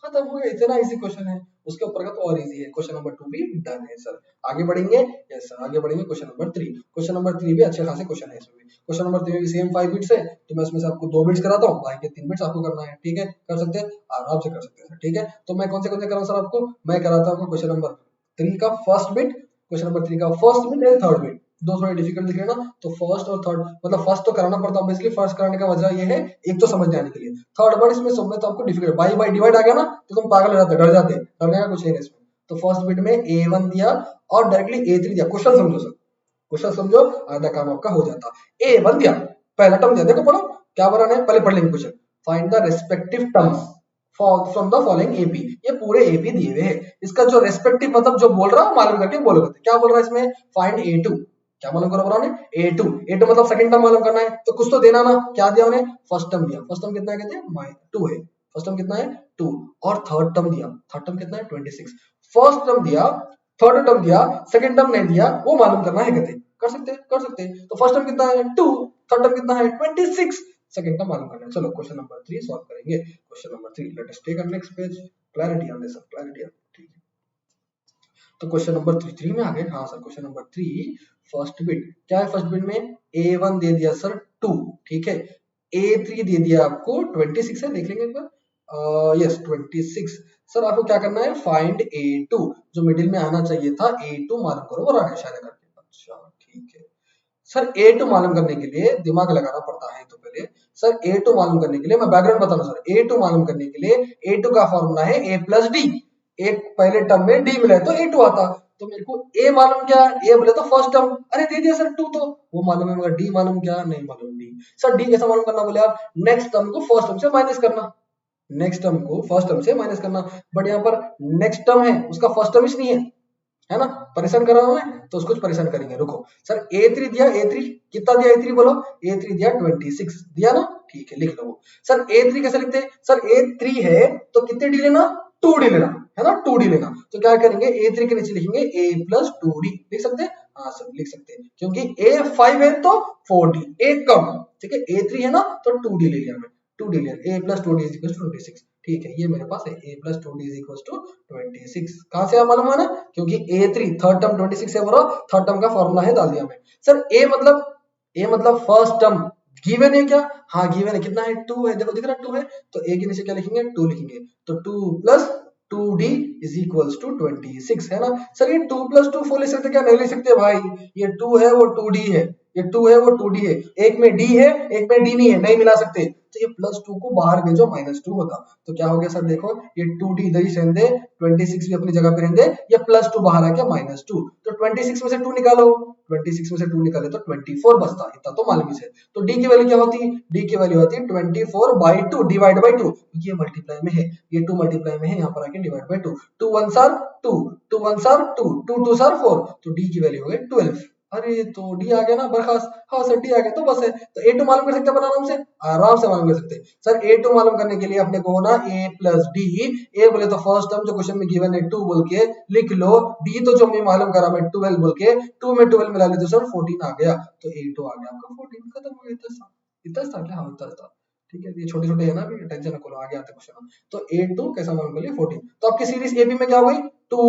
खत्म हो गया, इतना इजी क्वेश्चन है, उसके ऊपर का तो और इजी है, क्वेश्चन नंबर 2 भी डन है सर। आगे बढ़ेंगे, यस सर आगे बढ़ेंगे, क्वेश्चन नंबर 3, क्वेश्चन नंबर 3 भी अच्छे खासे क्वेश्चन है इसमें भी, क्वेश्चन नंबर 3 में भी सेम 5 बिट्स है, तो मैं इसमें से आपको 2 बिट्स कराता हूँ, बाकी के 3 बिट्स आपको करना है, ठीक है, कर सकते हैं, आराम से कर सकते हैं, ठीक है। तो मैं कौन से कराऊँ सर आपको, मैं कराता हूँ क्वेश्चन नंबर 3 का फर्स्ट बिट, क्वेश्चन नंबर 3 का first bit and third bit, दो थोड़े डिफिकल्ट दिख रहे हैं ना, तो फर्स्ट और थर्ड, मतलब फर्स्ट तो कराना पड़ता है ऑब्वियसली, फर्स्ट कराने का वजह ये है एक तो समझने आने के लिए, थर्ड वर्ड इसमें सब में तो आपको डिफिकल्ट, बाई बाई डिवाइड आ गया ना तो तुम पागल हो जाते, डर जाते, डरने का कुछ नहीं है इसमें। तो फर्स्ट बिट में a1 दिया और डायरेक्टली a3 दिया, क्वेश्चन समझो सर, क्वेश्चन समझो, आधा काम आपका हो जाता। a1 दिया, पहला टर्म दिया, देखो पढ़ो क्या बनाना है, पहले पढ़ लेंगे question, find the respective terms from the following AP, ये पूरे एपी दिए हुए हैं, इसका जो रेस्पेक्टिव मतलब जो बोल रहा है मालूम करके बोलोगे, क्या बोल रहा है इसमें, फाइंड a2, क्या मालूम करो बनाने, a2, a2 मतलब सेकंड टर्म मालूम करना है, तो कुछ तो देना ना, क्या दिया उन्हें, फर्स्ट टर्म दिया, फर्स्ट टर्म कितना है कहते हैं 2 है, फर्स्ट टर्म कितना है 2, और थर्ड टर्म दिया, थर्ड टर्म कितना है 26, फर्स्ट टर्म दिया, थर्ड टर्म दिया, सेकंड टर्म नहीं दिया, वो मालूम करना है कहते, कर सकते हैं, तो फर्स्ट टर्म कितना है 2, थर्ड टर्म कितना है 26, सेकंड टर्म मालूम करना है। चलो क्वेश्चन नंबर 3 सॉल्व करेंगे, question number 3, let us take a next page, clarity on this, clarity, ठीक है। तो क्वेश्चन नंबर 3 में आ गए, हाँ sir question number 3 first bit क्या है, फर्स्ट बिट में a1 दे दिया सर 2, ठीक है, a3 दे दिया आपको 26 है, देख लेंगे एक बार, यस 26, सर आपको क्या करना है, फाइंड a2, जो मिडिल में आना चाहिए था a2 मालूम करो, वो रहा शायद करके, अच्छा ठीक है सर, a2 मालूम करने के लिए दिमाग लगाना पड़ता है, तो पहले सर a2 मालूम करने के लिए मैं बैकग्राउंड बता रहा हूं सर, a2 मालूम करने के लिए a2 का फॉर्मूला है a + d, एक पहले टर्म में d मिला है तो a2 आता, तो मेरे को ए मालूम क्या, ए बोले तो फर्स्ट टर्म, अरे दे दिया सर 2, तो वो मालूम है, मगर डी मालूम क्या, नहीं मालूम डी। सर डी कैसा मालूम करना, बोले आप नेक्स्ट टर्म को फर्स्ट टर्म से माइनस करना, नेक्स्ट टर्म को फर्स्ट टर्म से माइनस करना। बट यहाँ पर नेक्स्ट टर्म है, उसका फर्स्ट टर्म ही नहीं है ना, परेशान कर रहा हूं मैं, तो उसको परेशान करेंगे। रुको सर ए3 दिया, ए3 कितना दिया, ए3 बोलो, ए3 दिया 26 दिया ना, ठीक है लिख लो। सर ए3 कैसे लिखते हैं, सर ए3 है तो कितने डी लेना, 2 डी लेना है ना, 2 डी लेना। तो क्या करेंगे, ए3 के नीचे लिखेंगे a प्लस 2d, लिख सकते हैं, हाँ सर लिख सकते हैं, क्योंकि a5 है तो 4d, एक कम, ठीक है, a3 है ना तो 2d ले लिया मैं, 2d लिया, a plus 2d is equal to 26, ठीक है, ये मेरे पास है a plus 2d is equal to 26। कहां से मालूम है ना, क्योंकि a3 थर्ड टर्म 26 है, बोलो थर्ड टर्म का फॉर्मूला है, डाल दिया मैं। सर a मतलब फर्स्ट टर्म गिवन है क्या, हाँ गिवन है, कितना है 2 है, देखो दिख रहा है 2 है, तो a के नीचे क्या लिखेंगे, 2 लिखेंगे, तो 2 plus 2d is equals to 26 है ना। सर ये 2 प्लस 2 4 लिख सकते क्या, नहीं लिख सकते भाई, ये 2 है वो 2d है, ये 2 है वो 2d है, एक में d है एक में d नहीं है, नहीं मिला सकते, तो ये प्लस 2 को बाहर भेजो, -2 होता, तो क्या हो गया सर, देखो ये 2d इधर ही रहने दे, 26 भी अपनी जगह पे रहने दे, ये प्लस 2 बाहर आ गया -2, तो 26 में से 2 निकालो, 26 में से 2 निकाले तो 24 बचता, इतना तो मालूम ही है। तो d की वैल्यू क्या होती है, d की वैल्यू होती है 24/2 डिवाइड बाय 2, ये मल्टीप्लाई में है, ये 2 मल्टीप्लाई में है, यहाँ पर आके divide by 2, 2 1 are 2, 2 1 are 2, 2 2 are 4, तो d की वैल्यू हो गई 12। अरे तो d आ गया ना बरखास्त, हाँ सर d आ गया तो बस है, तो a2 मालूम कर सकते हैं आराम से, आराम से मालूम कर सकते हैं। सर a2 मालूम करने के लिए अपने को ना a प्लस डी, a बोले तो फर्स्ट टर्म जो क्वेश्चन में गिवन है 2 बोल के लिख लो, d तो जो मैं मालूम करा मैं 12 बोल के, 2 में 12 मिला ले तो सर 14 आ गया, तो a2 आ गया आपका 14, खत्म हो गया, इतना था क्या, हाँ इतना था, ठीक है, ये छोटे छोटे है ना, अभी टेंशन ना करो, आगे आते क्वेश्चन। तो a2 कैसा मालूम कर लिया 14, तो आपकी सीरीज ab में क्या हो गई 2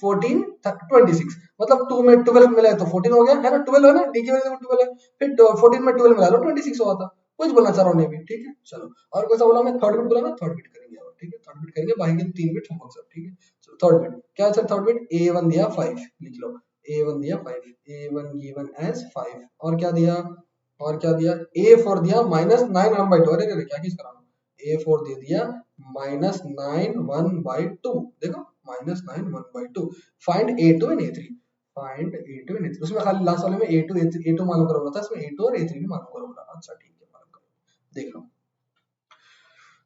14 26, मतलब 2 में 12 मिला है तो 14 हो गया है ना, 12 है ना, d की वजह से 12 है, फिर 14 में 12 मिला लो 26 हुआ था, कुछ बोलना चाह रहा हूँ भी, ठीक है चलो। और कौन सा बोला मैं, थर्ड बिट बोला ना, थर्ड बिट करेंगे और, ठीक है थर्ड बिट करेंगे, बाकी के 3 बिट होमवर्क सब, ठीक है चलो। थर्ड बिट क्या है सर, थर्ड बिट a1 दिया 5, लिख लो a1 दिया 5, a1 गिवन एज 5, और क्या दिया, और क्या दिया, a4 दिया -9 1/2, अरे अरे क्या किस करा, a4 दे दिया -9 1/2, देखो -9 1/2, find a2 and a3, find a2 and a3, उसमें खाली लास्ट वाले में a2 मालूम करो बोला था, इसमें a2 और a3 भी मालूम करो बोला, अच्छा ठीक है मालूम करो, देख लो।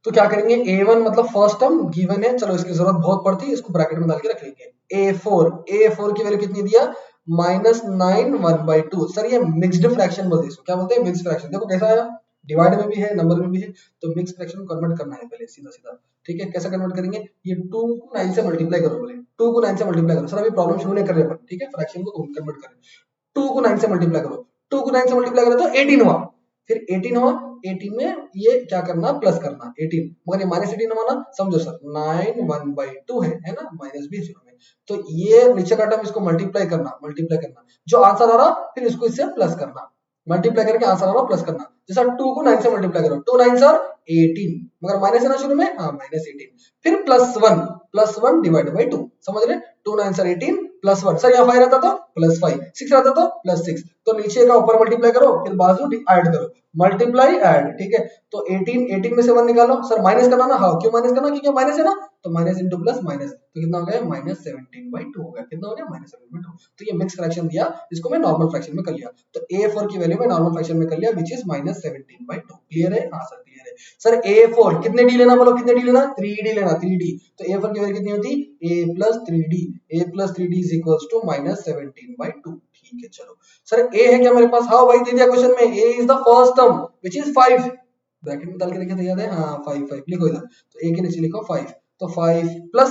तो क्या करेंगे, a1 मतलब फर्स्ट टर्म गिवन है, चलो इसकी जरूरत बहुत पड़ती है, इसको ब्रैकेट में डाल के रख लेंगे। a4 की वैल्यू कितनी दिया, -9 1/2, सर ये मिक्स्ड फ्रैक्शन बोलते हैं इसको, क्या बोलते हैं, मिक्स्ड फ्रैक्शन, देखो कैसा आया, डिवाइड में भी है नंबर में भी है, तो मिक्स फ्रैक्शन को कन्वर्ट करना है पहले सीधा सीधा, ठीक है, कैसे कन्वर्ट करेंगे, ये 2 को 9 से मल्टीप्लाई करो, बोले 2 को 9 से मल्टीप्लाई करो, सर अभी प्रॉब्लम शुरू नहीं कर रहे अपन, ठीक है, फ्रैक्शन को कन्वर्ट करें, 2 को 9 से मल्टीप्लाई करो, 2 को 9 से मल्टीप्लाई करो तो 18 हुआ, फिर 18 हुआ, 18 में ये क्या करना, प्लस करना 18, मगर ये -18 हुआ ना, समझो सर 9 1/2 है ना, माइनस भी शुरू में, तो ये नीचे का टर्म इसको मल्टीप्लाई करना, जो आंसर आ रहा फिर इसको इससे प्लस करना, मल्टीप्लाई करके आंसर आ रहा प्लस करना, जैसा 2 को 9 से मल्टीप्लाई करो, 2 9 आर 18, मगर माइनस है ना शुरू में, हाँ -18, फिर +1 डिवाइड बाई 2, समझ रहे, 2 9 आर 18 +1, सर यहाँ 5 रहता तो +5, 6 रहता तो +6, तो नीचे का ऊपर मल्टीप्लाई करो, फिर बाजू ऐड करो, मल्टीप्लाई ऐड, ठीक है, तो 18 में से 1 निकालो, सर माइनस करना ना, हाँ क्यों माइनस करना, क्योंकि माइनस है ना, तो माइनस इंटू प्लस माइनस, तो कितना हो गया -17/2 हो गया, कितना हो गया -17/2, तो ये मिक्स फ्रैक्शन दिया, इसको मैं नॉर्मल फ्रैक्शन में कर लिया, तो a4 की वैल्यू में नॉर्मल फ्रैक्शन में कर लिया, विच इज -17/2, क्लियर है, हाँ सर क्लियर है। सर a4 कितने डी लेना, बोलो कितने डी लेना, 3d लेना, 3d, तो a4 की वैल्यू कितनी होती, a plus 3d is equals to -17/2, ठीक है चलो। सर a है क्या मेरे पास, हाँ भाई दे दिया क्वेश्चन में, a is the first term which is 5, bracket में डाल के देखे थे, याद है, हाँ 5 लिखो इधर, तो a के नीचे लिखो 5, तो 5 plus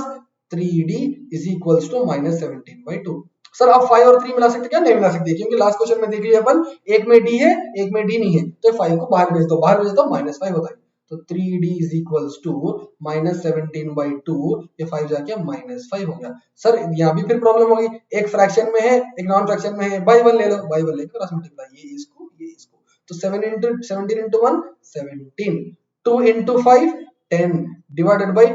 3d is equals to -17/2, sir आप 5 और 3 मिला सकते क्या, नहीं मिला सकते, क्योंकि लास्ट क्वेश्चन में देख लिया अपन, एक में d है एक में d नहीं है, तो 5 को बाहर भेज दो, -5 होता है, तो 3d इज इक्वल्स टू -17/2, ये 5 जाके -5 हो गया। सर यहाँ भी फिर प्रॉब्लम होगी, एक फ्रैक्शन में है एक नॉन फ्रैक्शन में है, बाई वन ले लो, बाई वन लेकर क्रॉस मल्टीप्लाई, ये इसको, तो 17 into 1 17, 2 into 5 10, divided by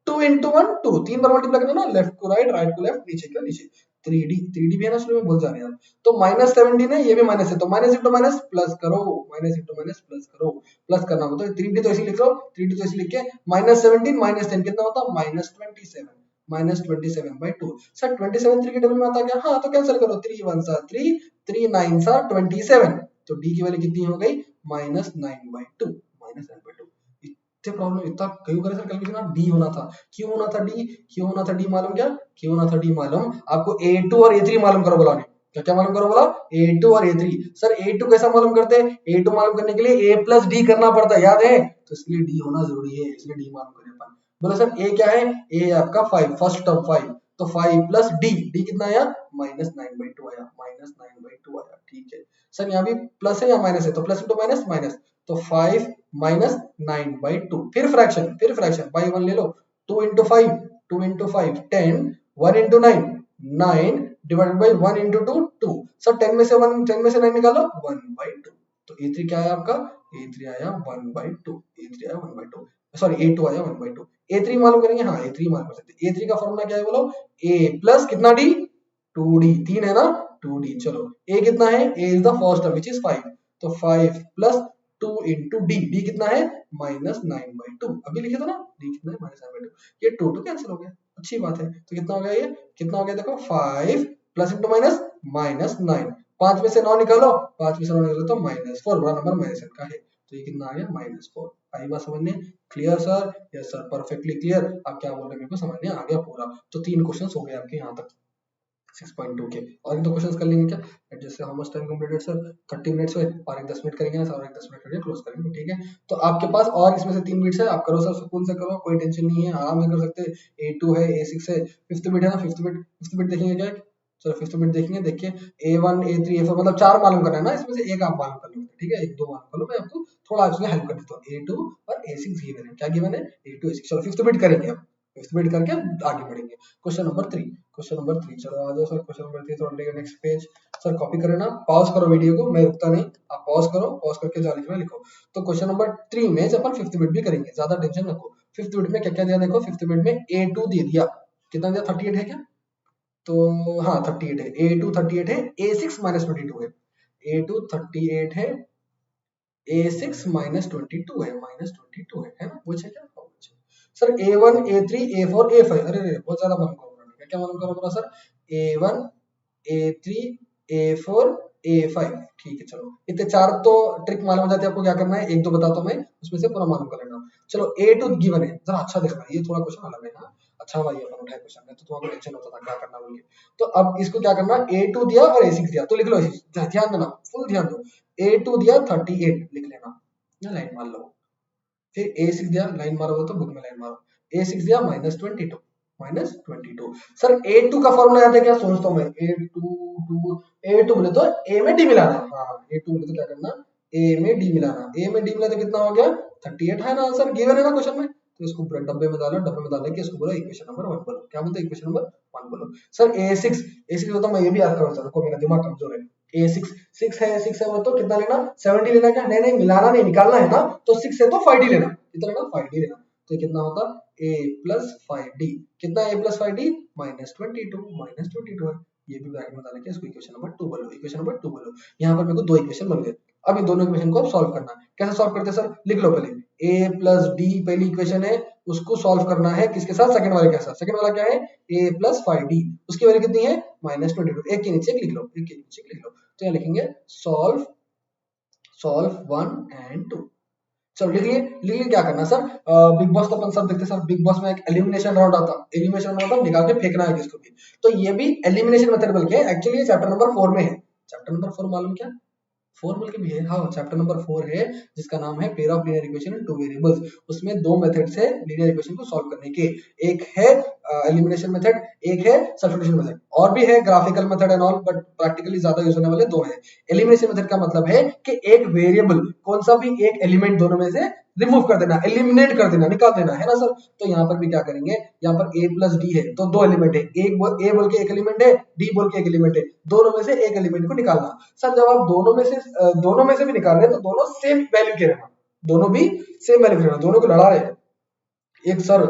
2 into 1 2, 3 bar multiply करना ना, लेफ्ट को राइट को लेफ्ट, नीचे को नीचे, 3d भी है ना, शुरू में भूल जा रहे हैं, तो -17 है, ये भी माइनस है, तो माइनस इंटू माइनस प्लस करो, माइनस इंटू माइनस प्लस करो, प्लस करना होता है, 3d तो ऐसे लिख लो, 3d तो ऐसे लिख के -17 -10 कितना होता है -27, -27/2। सर 27 3 के टेबल में आता क्या? हाँ, तो कैंसिल करो, 3 1 3, 3 9 27, तो डी की वैल्यू कितनी हो गई? -9/2, -9/2। इतने प्रॉब्लम इतना क्यों करे सर कैलकुलेशन? डी होना था। क्यों होना था डी? क्यों होना था डी मालूम क्या? क्यों होना था डी मालूम? आपको A2 और A3 मालूम करो बोला। क्या क्या मालूम करो बोला? A2 और A3। सर A2 कैसा मालूम करते हैं? A2 मालूम करने के लिए A प्लस डी करना पड़ता है, याद है? तो इसलिए डी होना जरूरी है, इसलिए डी मालूम करें अपन। बोलो सर A क्या है? A है आपका 5, फर्स्ट टर्म 5, तो 5 प्लस डी, डी कितना आया? -9/2 आया, -9/2 आया। ठीक है सर, यहाँ भी प्लस है या माइनस है? तो प्लस इंटू माइनस माइनस, तो 5 -9/2। फिर फ्रैक्शन बाई 1 ले लो, 2 into 5, 2 into 5 10, 1 into 9 9 divided by 1 into 2 2। Sir 10 में से 9 निकालो, 1/2। तो A3 क्या आया आपका? A3 आया 1/2, A3 आया 1/2, सॉरी A2 आया 1/2। A3 मालूम करेंगे, हाँ A3 मालूम कर सकते। A3 का फॉर्मूला क्या है बोलो? A प्लस कितना डी? 2D, 3 है ना, 2D। चलो A कितना है? A is the first term which is 5, तो 5 प्लस 2 इंटू डी, डी कितना है? -9/2। अभी लिखे था ना, डी कितना है? -9/2। ये 2 कैंसिल हो गया, अच्छी बात है। तो कितना हो गया? ये कितना हो गया देखो, 5 प्लस इंटू माइनस -9, 5 में से 9 निकालो, 5 में से 9 निकालो तो -4, बड़ा नंबर -7 का है, तो ये कितना आ गया? -4। आई बात समझने? Clear sir? Yes sir, perfectly clear. आप क्या बोल रहे हैं मेरे को समझ में आ गया पूरा। तो 3 क्वेश्चन हो गए आपके यहाँ तक 6.2 के। और एक दो क्वेश्चन कर लेंगे क्या? एडजस्ट से how much time completed sir? 30 minutes हुए, और एक 10 मिनट करेंगे ना सर, और एक 10 मिनट करके क्लोज करेंगे, ठीक है? तो आपके पास और इसमें से 3 मिनट्स है, आप करो सर, सुकून से करो, कोई टेंशन नहीं है, आराम से कर सकते हैं। A2 है, A6 है, फिफ्थ बिट है ना, फिफ्थ बिट देखेंगे क्या? चलो फिफ्थ बिट देखेंगे। देखिए A1 A3 A4 मतलब 4 मालूम करना है ना, इसमें से एक आप मालूम कर लो, ठीक है? एक दो मालूम कर लो, मैं आपको थोड़ा इसमें हेल्प कर देता हूँ। A2 और A6 गिवन है, क्या गिवन है? A2 A6। चलो फिफ्थ बिट करेंगे अब, फिफ्थ बिट करके आगे बढ़ेंगे। क्वेश्चन नंबर 3, क्वेश्चन नंबर 3, चलो आ जाओ सर, क्वेश्चन नंबर 3 थोड़ा नेक्स्ट पेज। सर कॉपी करे ना, पॉज करो वीडियो को, मैं रुकता नहीं, आप पॉज करो, पॉज करके जहाँ लिखना लिखो। तो क्वेश्चन नंबर 3 में अपन फिफ्थ बिट भी करेंगे, ज्यादा टेंशन रखो। फिफ्थ बिट में क्या क्या दिया देखो, फिफ्थ बिट में A2 दे दिया, कितना दिया? 38 है क्या? तो हाँ 38 है, A2 38 है, A6 -22 है, A2 38 है, A6 -22 है, -22 है ना? पूछे क्या? Sir A1 A3 A4 A5, अरे बहुत ज्यादा मालूम करो, क्या मालूम करो बोला sir? A1 A3 A4 A5, ठीक है। चलो इतने 4 तो ट्रिक मालूम हो जाते हैं आपको, क्या करना है एक दो बताता हूँ मैं, उसमें से पूरा मालूम कर लेना। चलो A2 गिवन है, जरा अच्छा देखना, ये थोड़ा क्वेश्चन अलग है ना, अच्छा भाई अपन उठाए क्वेश्चन में, तो तुम्हारा टेंशन होता था क्या करना बोल के। तो अब इसको क्या करना, A2 दिया और A6 दिया, तो लिख लो, ध्यान देना, फुल ध्यान दो। A2 दिया 38 लिख लेना, लाइन मार लो। फिर A6 दिया, लाइन मारोगे तो बुक में लाइन मारो। A6 दिया -22, -22। सर A2 का फॉर्मूला याद है क्या? सोचता हूँ मैं, A2 बोले तो A में D मिलाना, हाँ A2 बोले तो क्या करना, A में D मिलाना, A में D मिला तो कितना हो गया? 38 है ना आंसर, गिवन है ना क्वेश्चन में। तो इसको डब्बे में डालो, डब्बे में डाल के इसको बोलो इक्वेशन नंबर 1 बोलो। क्या बोलते हैं? इक्वेशन नंबर 1 बोलो। सर A6 होता मैं ये भी याद करूँ सर, को मेरा दिमाग कमजोर है। A6 6 है, 6 है तो कितना लेना? 70 लेना क्या? नहीं नहीं, मिलाना नहीं, निकालना है ना, तो 6 है तो 5D लेना, कितना लेना? 5D लेना। तो कितना होता? A प्लस 5D, कितना A प्लस 5D? -22 है। ये भी ब्रैकेट में डाल के इसको इक्वेशन नंबर 2 बोलो, इक्वेशन नंबर 2 बोलो। यहाँ पर मेरे को दो इक्वेशन बन गए। अब इन दोनों इक्वेशन को आप सॉल्व करना है। कैसे सॉल्व करते हैं सर? लिख लो पहले, A प्लस D पहली इक्वेशन है, उसको सॉल्व करना है किसके साथ? सेकंड वाले के साथ। सेकंड वाला क्या है? A प्लस 5D, उसकी वैल्यू कितनी है? -22। एक के नीचे एक लिख लो, एक के नीचे एक लिख लो। तो यहाँ लिखेंगे सॉल्व 1 and 2। चलो लिख लिए क्या करना सर? बिग बॉस तो अपन सब देखते सर, बिग बॉस में एक एलिमिनेशन राउंड आता, एलिमिनेशन राउंड निकाल के फेंकना है किसको भी। तो ये भी एलिमिनेशन मेथड बोल के, एक्चुअली ये चैप्टर नंबर 4 में है। चैप्टर नंबर 4 मालूम क्या? 4 बोल के भी है, हाँ चैप्टर नंबर 4 है, जिसका नाम है pair of linear equation in two variables. उसमें दो मेथड्स है लीनियर इक्वेशन को सॉल्व करने के, एक है एलिमिनेशन मेथड, एक है सब्स्टिट्यूशन मेथड, और भी है graphical method and all, but practically ज्यादा यूज होने वाले दो हैं। एलिमिनेशन मेथड का मतलब है कि एक वेरिएबल, कौन सा भी एक एलिमेंट दोनों में से रिमूव कर देना, एलिमिनेट कर देना, निकाल देना, है ना सर? तो यहाँ पर भी क्या करेंगे, यहाँ पर A प्लस डी है, तो दो एलिमेंट है, A बोल के एक एलिमेंट है, D बोल के एक एलिमेंट है, दोनों में से एक एलिमेंट को निकालना। सर जब आप दोनों में से भी निकाल रहे हैं तो दोनों सेम वैल्यू के रहना, दोनों भी सेम वैल्यू के रहना, दोनों को लड़ा रहे हैं। एक सर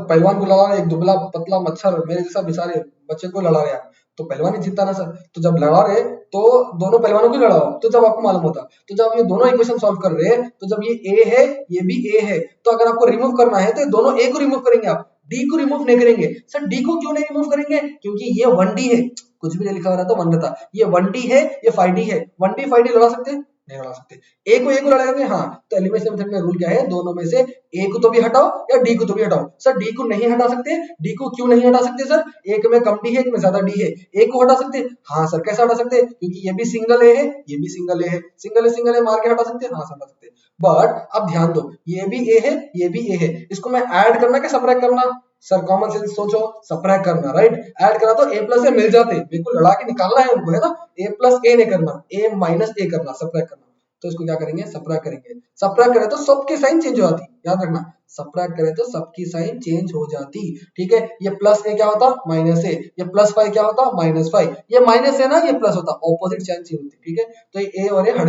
पहलवान को लड़ा रहे, एक दुबला पतला मच्छर मेरे जैसा बेचारे बच्चे को लड़ा रहे, तो पहलवान ही जीतता ना सर। तो जब लड़ा रहे तो दोनों पहलवानों को लड़ाओ, तो जब आपको मालूम होता। तो जब ये दोनों इक्वेशन सॉल्व कर रहे हैं, तो जब ये A है ये भी A है, तो अगर आपको रिमूव करना है तो दोनों A को रिमूव करेंगे आप, डी को रिमूव नहीं करेंगे। सर डी को क्यों नहीं रिमूव करेंगे? क्योंकि ये 1D है, कुछ भी नहीं लिखा हो रहा तो 1 रहता, ये 1D है, ये 5D है, 1D 5D लड़ा सकते हैं? नहीं लड़ा सकते। ए को लड़ाएंगे, हाँ, तो एलिमिनेशन मेथड में रूल क्या है, दोनों में से ए को तो भी हटाओ या डी को तो भी हटाओ। सर डी को नहीं हटा सकते, डी को क्यों नहीं हटा सकते सर? एक में कम डी है, एक में ज्यादा डी है, ए को हटा सकते? हाँ सर, कैसे हटा सकते? क्योंकि ये भी सिंगल ए है, ये भी सिंगल ए है, सिंगल ए मार के हटा सकते हैं? हाँ हटा सकते हैं। बट अब ध्यान दो, ये भी ए है, ये भी ए है, इसको मैं ऐड करना क्या सबट्रैक्ट करना? सर कॉमन सेंस सोचो, सबट्रैक्ट करना, राइट? ऐड करा तो ए प्लस ए मिल जाते, बिल्कुल लड़ा के निकालना है उनको, है ना? ए प्लस ए नहीं करना, ए माइनस ए करना, सबट्रैक्ट करना। तो इसको क्या करेंगे, सबट्रैक्ट करेंगे। सबट्रैक्ट करें तो सबकी साइन चेंज हो जाती, याद रखना, सबट्रैक्ट करें तो सबकी साइन चेंज हो जाती, ठीक है? ये प्लस ए क्या होता, माइनस ए, ये प्लस 5 क्या होता, माइनस 5, ये माइनस है ना, ये प्लस होता, ऑपोजिट साइन चेंज होती, ठीक है? तो ये ए और ये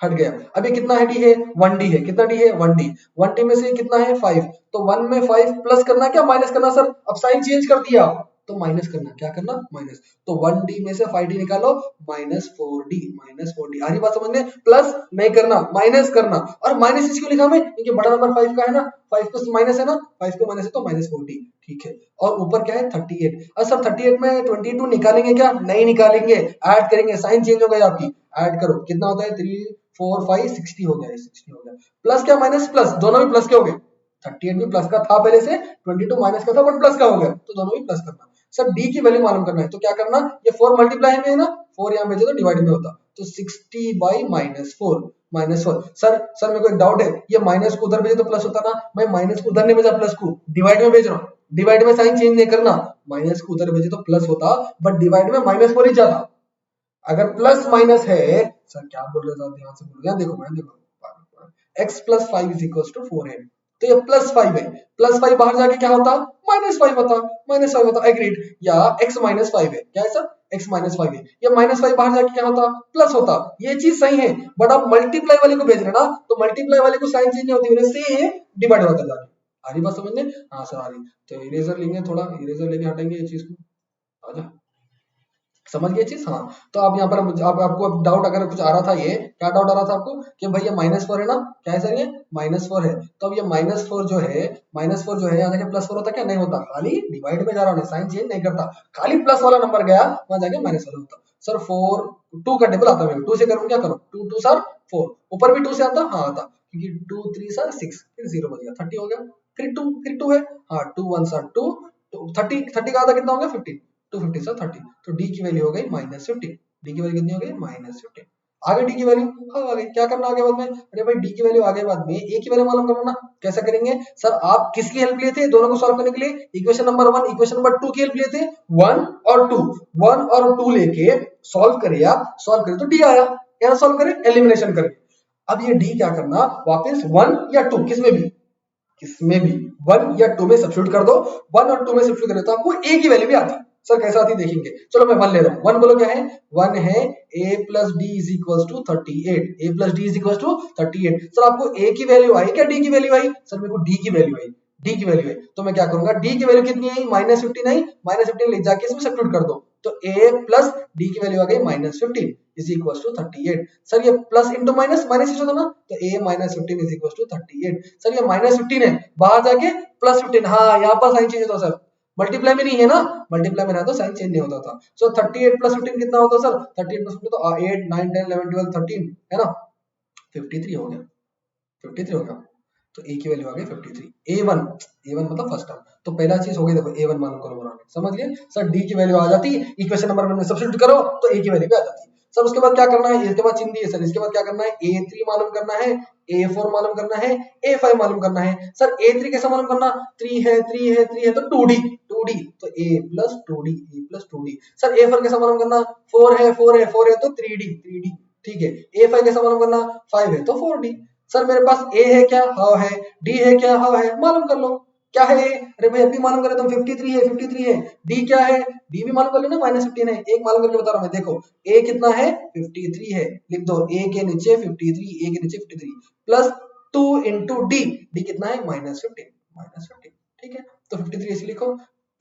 हट गया। अब ये कितना है, डी है, 1D है, कितना डी है, 1D, 1D में से कितना है, 5, तो 1 में 5 प्लस करना क्या माइनस करना? सर अब साइन चेंज कर दिया तो माइनस करना, क्या करना, माइनस, तो 1D में से 5D निकालो, -4D, आ रही बात समझ में? प्लस नहीं करना, माइनस करना, और माइनस इसको लिखा मैं क्योंकि बड़ा नंबर 5 का है ना, 5 को माइनस है ना, 5 को माइनस है तो -4D, ठीक है? और ऊपर क्या है, 38। और सर 38 में 22 निकालेंगे क्या? नहीं निकालेंगे, ऐड करेंगे, साइन चेंज हो गई आपकी, ऐड करो, कितना होता है, 3 4 5 60 हो गया, 60 हो गया, प्लस क्या माइनस प्लस, दोनों भी प्लस के हो गए, 38 भी प्लस का था पहले से, 22 माइनस का था बट प्लस का हो गया, तो दोनों भी प्लस करना। सर डी की वैल्यू मालूम करना है तो क्या करना, ये 4 मल्टीप्लाई में है ना, 4 यहाँ भेजे तो डिवाइड में होता, तो 60 बाई -4, सर मेरे को एक डाउट है, ये माइनस को उधर भेजे तो प्लस होता ना, मैं माइनस को उधर नहीं भेजा, प्लस को डिवाइड में भेज रहा हूँ, डिवाइड में साइन चेंज नहीं करना, माइनस को उधर भेजे तो प्लस होता बट डिवाइड में -4 ही जाता। अगर प्लस माइनस है, सर क्या बोल रहे हो, ध्यान से बोल रहे, देखो x plus 5 is equal to 4 है, तो ये प्लस 5 है, प्लस 5 बाहर जाके क्या होता, -5 होता, -5 होता, एग्रीड, या x माइनस 5 है, क्या है सर, x माइनस 5 है, ये -5 बाहर जाके क्या होता, प्लस होता, ये चीज सही है, बट आप मल्टीप्लाई वाले को भेज रहे ना, तो मल्टीप्लाई वाले को साइन चेंज नहीं होती, वजह से डिवाइड होता जाके, आ रही बात समझने? हाँ सर आ रही, तो इरेजर लेंगे, थोड़ा इरेजर लेके हटेंगे ये चीज को, आजा, समझ गए चीज? हाँ, तो अब यहाँ पर आपको अब डाउट अगर कुछ आ रहा था, ये क्या डाउट आ रहा था आपको कि भाई ये -4 है ना, क्या है सर, ये -4 है, तो अब ये -4 जो है, यहाँ जाके +4 होता क्या, नहीं होता, खाली डिवाइड में जा रहा है, साइन चेंज नहीं करता, खाली प्लस वाला नंबर गया वहां जाके माइनस वाला होता। सर 4 2 का टेबल आता है, 2 से करूँ क्या करूँ, 2 2 सर 4, ऊपर भी 2 से आता, हाँ आता, क्योंकि 2 3 सर 6, फिर 0 बच गया, 30 हो गया, फिर 2 है, हाँ 2 1 सर 2, 30 का आधा कितना हो गया, 15, 250 सर 30, तो डी की वैल्यू हो गई -15, डी की वैल्यू कितनी हो गई, -15, आगे डी की वैल्यू, हाँ आ गई, क्या करना आगे बाद में, अरे भाई डी की वैल्यू आगे बाद में ए की वैल्यू मालूम करना ना, कैसा करेंगे सर, आप किसकी हेल्प लिए थे दोनों को सॉल्व करने के लिए, इक्वेशन नंबर 1 इक्वेशन नंबर 2 की हेल्प लिए थे, 1 और 2 लेके सॉल्व करे तो डी आया, क्या सॉल्व करे, एलिमिनेशन करे। अब ये डी क्या करना, वापस 1 या 2 किसमें भी 1 या 2 में सब्स्टिट्यूट कर दो, 1 और 2 में सब्स्टिट्यूट करें तो आपको ए की वैल्यू भी आती, सर कैसा आती देखेंगे, चलो मैं 1 ले रहा हूँ, 1 बोलो क्या है, 1 है a plus d is equal to 38, a plus d is equal to 38, sir आपको a की वैल्यू आई क्या डी की वैल्यू आई, सर मेरे को डी की वैल्यू आई, तो मैं क्या करूंगा, डी की वैल्यू कितनी आई, -15 आई, -15 ले जाके इसमें सब्स्टिट्यूट कर दो, तो a प्लस डी की वैल्यू आ गई -15 इज इक्वल टू 38, सर ये प्लस इंटू माइनस होता ना, तो a -15 is equal to 38, sir ये -15 है, बाहर जाके +15, हाँ यहाँ पर साइन चेंज होता सर, मल्टीप्लाई में नहीं है ना, मल्टीप्लाई में ना तो साइन चेंज नहीं होता था, सो 38 + 15 कितना होता सर, 38 + 15 तो 8 9 10 11 12 13 है ना, 53 हो गया, 53 हो गया, तो a की वैल्यू आ गई 53, a1 मतलब फर्स्ट टर्म, तो पहला चीज हो गई, देखो a1 मालूम करो बनाने, समझ गए सर, d की वैल्यू आ जाती, इक्वेशन नंबर 1 में सब्स्टिट्यूट करो तो a की वैल्यू भी आ जाती, सर उसके बाद क्या करना है, इसके बाद चिन्ह दिए सर, इसके बाद क्या करना है, a3 मालूम करना है, a4 मालूम करना है, a5 मालूम करना है, सर a3 कैसे मालूम करना, 3 है तो 2d, तो a plus 2d, sir a4 कैसे मालूम करना, 4 है तो 3d, ठीक है, a5 कैसे मालूम करना, 5 है तो 4d, सर मेरे पास a है क्या, हाँ है, d है क्या, हाँ है, मालूम कर लो क्या है a, अरे भाई अभी मालूम करे तुम, 53 है, d क्या है, d भी मालूम कर लेना, -15 है, एक मालूम करके बता रहा हूं मैं, देखो a कितना है, 53 है, लिख दो a के नीचे 53 प्लस 2 इंटू d कितना है, -15, ठीक है, तो 53 ऐसे लिखो,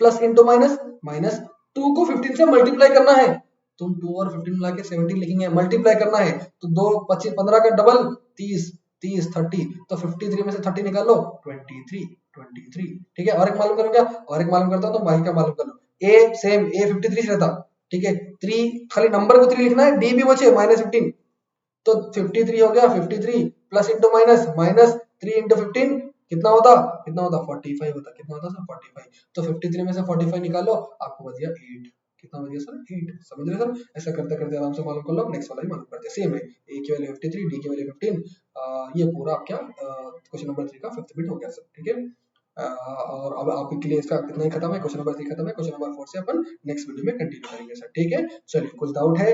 प्लस इंटू माइनस 2 को 15 से मल्टीप्लाई करना है, तुम 2 और 15 मिला के 17 लिखेंगे, मल्टीप्लाई करना है तो 2 25 15 का डबल 30 30 30, तो 53 में से 30 निकाल लो, 23 ठीक है। और एक मालूम करूँ क्या, और एक मालूम करता हूँ, तो वही का मालूम कर लो। ए सेम, ए 53 रहता, ठीक है। 3 खाली नंबर को 3 लिखना है, डी भी बचे -15, तो 53 हो गया, 53 प्लस इंटू माइनस, -3 इंटू 15 कितना होता, 45 होता, कितना होता सर, 45। तो 53 में से 45 निकालो, आपको बच गया 8। कितना बच गया सर, 8। समझ रहे सर, ऐसा करते करते आराम से मालूम कर लो। नेक्स्ट वाला भी मालूम करते हैं, सेम है, ए की वैल्यू 53, डी की वैल्यू 15। ये पूरा आपका क्वेश्चन नंबर 3 का फिफ्थ बिट हो गया सर, ठीक है। और अब आपके लिए इसका कितना ही खत्म है, क्वेश्चन नंबर 3 खत्म है। क्वेश्चन नंबर 4 से अपन नेक्स्ट वीडियो में कंटिन्यू करेंगे सर, ठीक है। चलिए, कुछ डाउट है,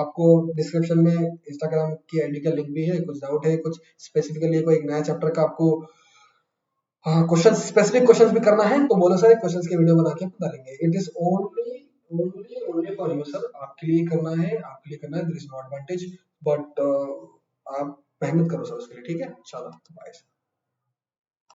आपको डिस्क्रिप्शन में इंस्टाग्राम की आईडी का लिंक भी है। कुछ डाउट है, कुछ स्पेसिफिकली कोई नया चैप्टर का आपको क्वेश्चन, स्पेसिफिक क्वेश्चन भी करना है, तो बोलो सर, क्वेश्चन की वीडियो बना के बता देंगे। It is only for you sir, आपके लिए करना है, आपके लिए करना है। There is no advantage, but आप मेहनत करो सर उसके लिए, ठीक है। चलो, बाय।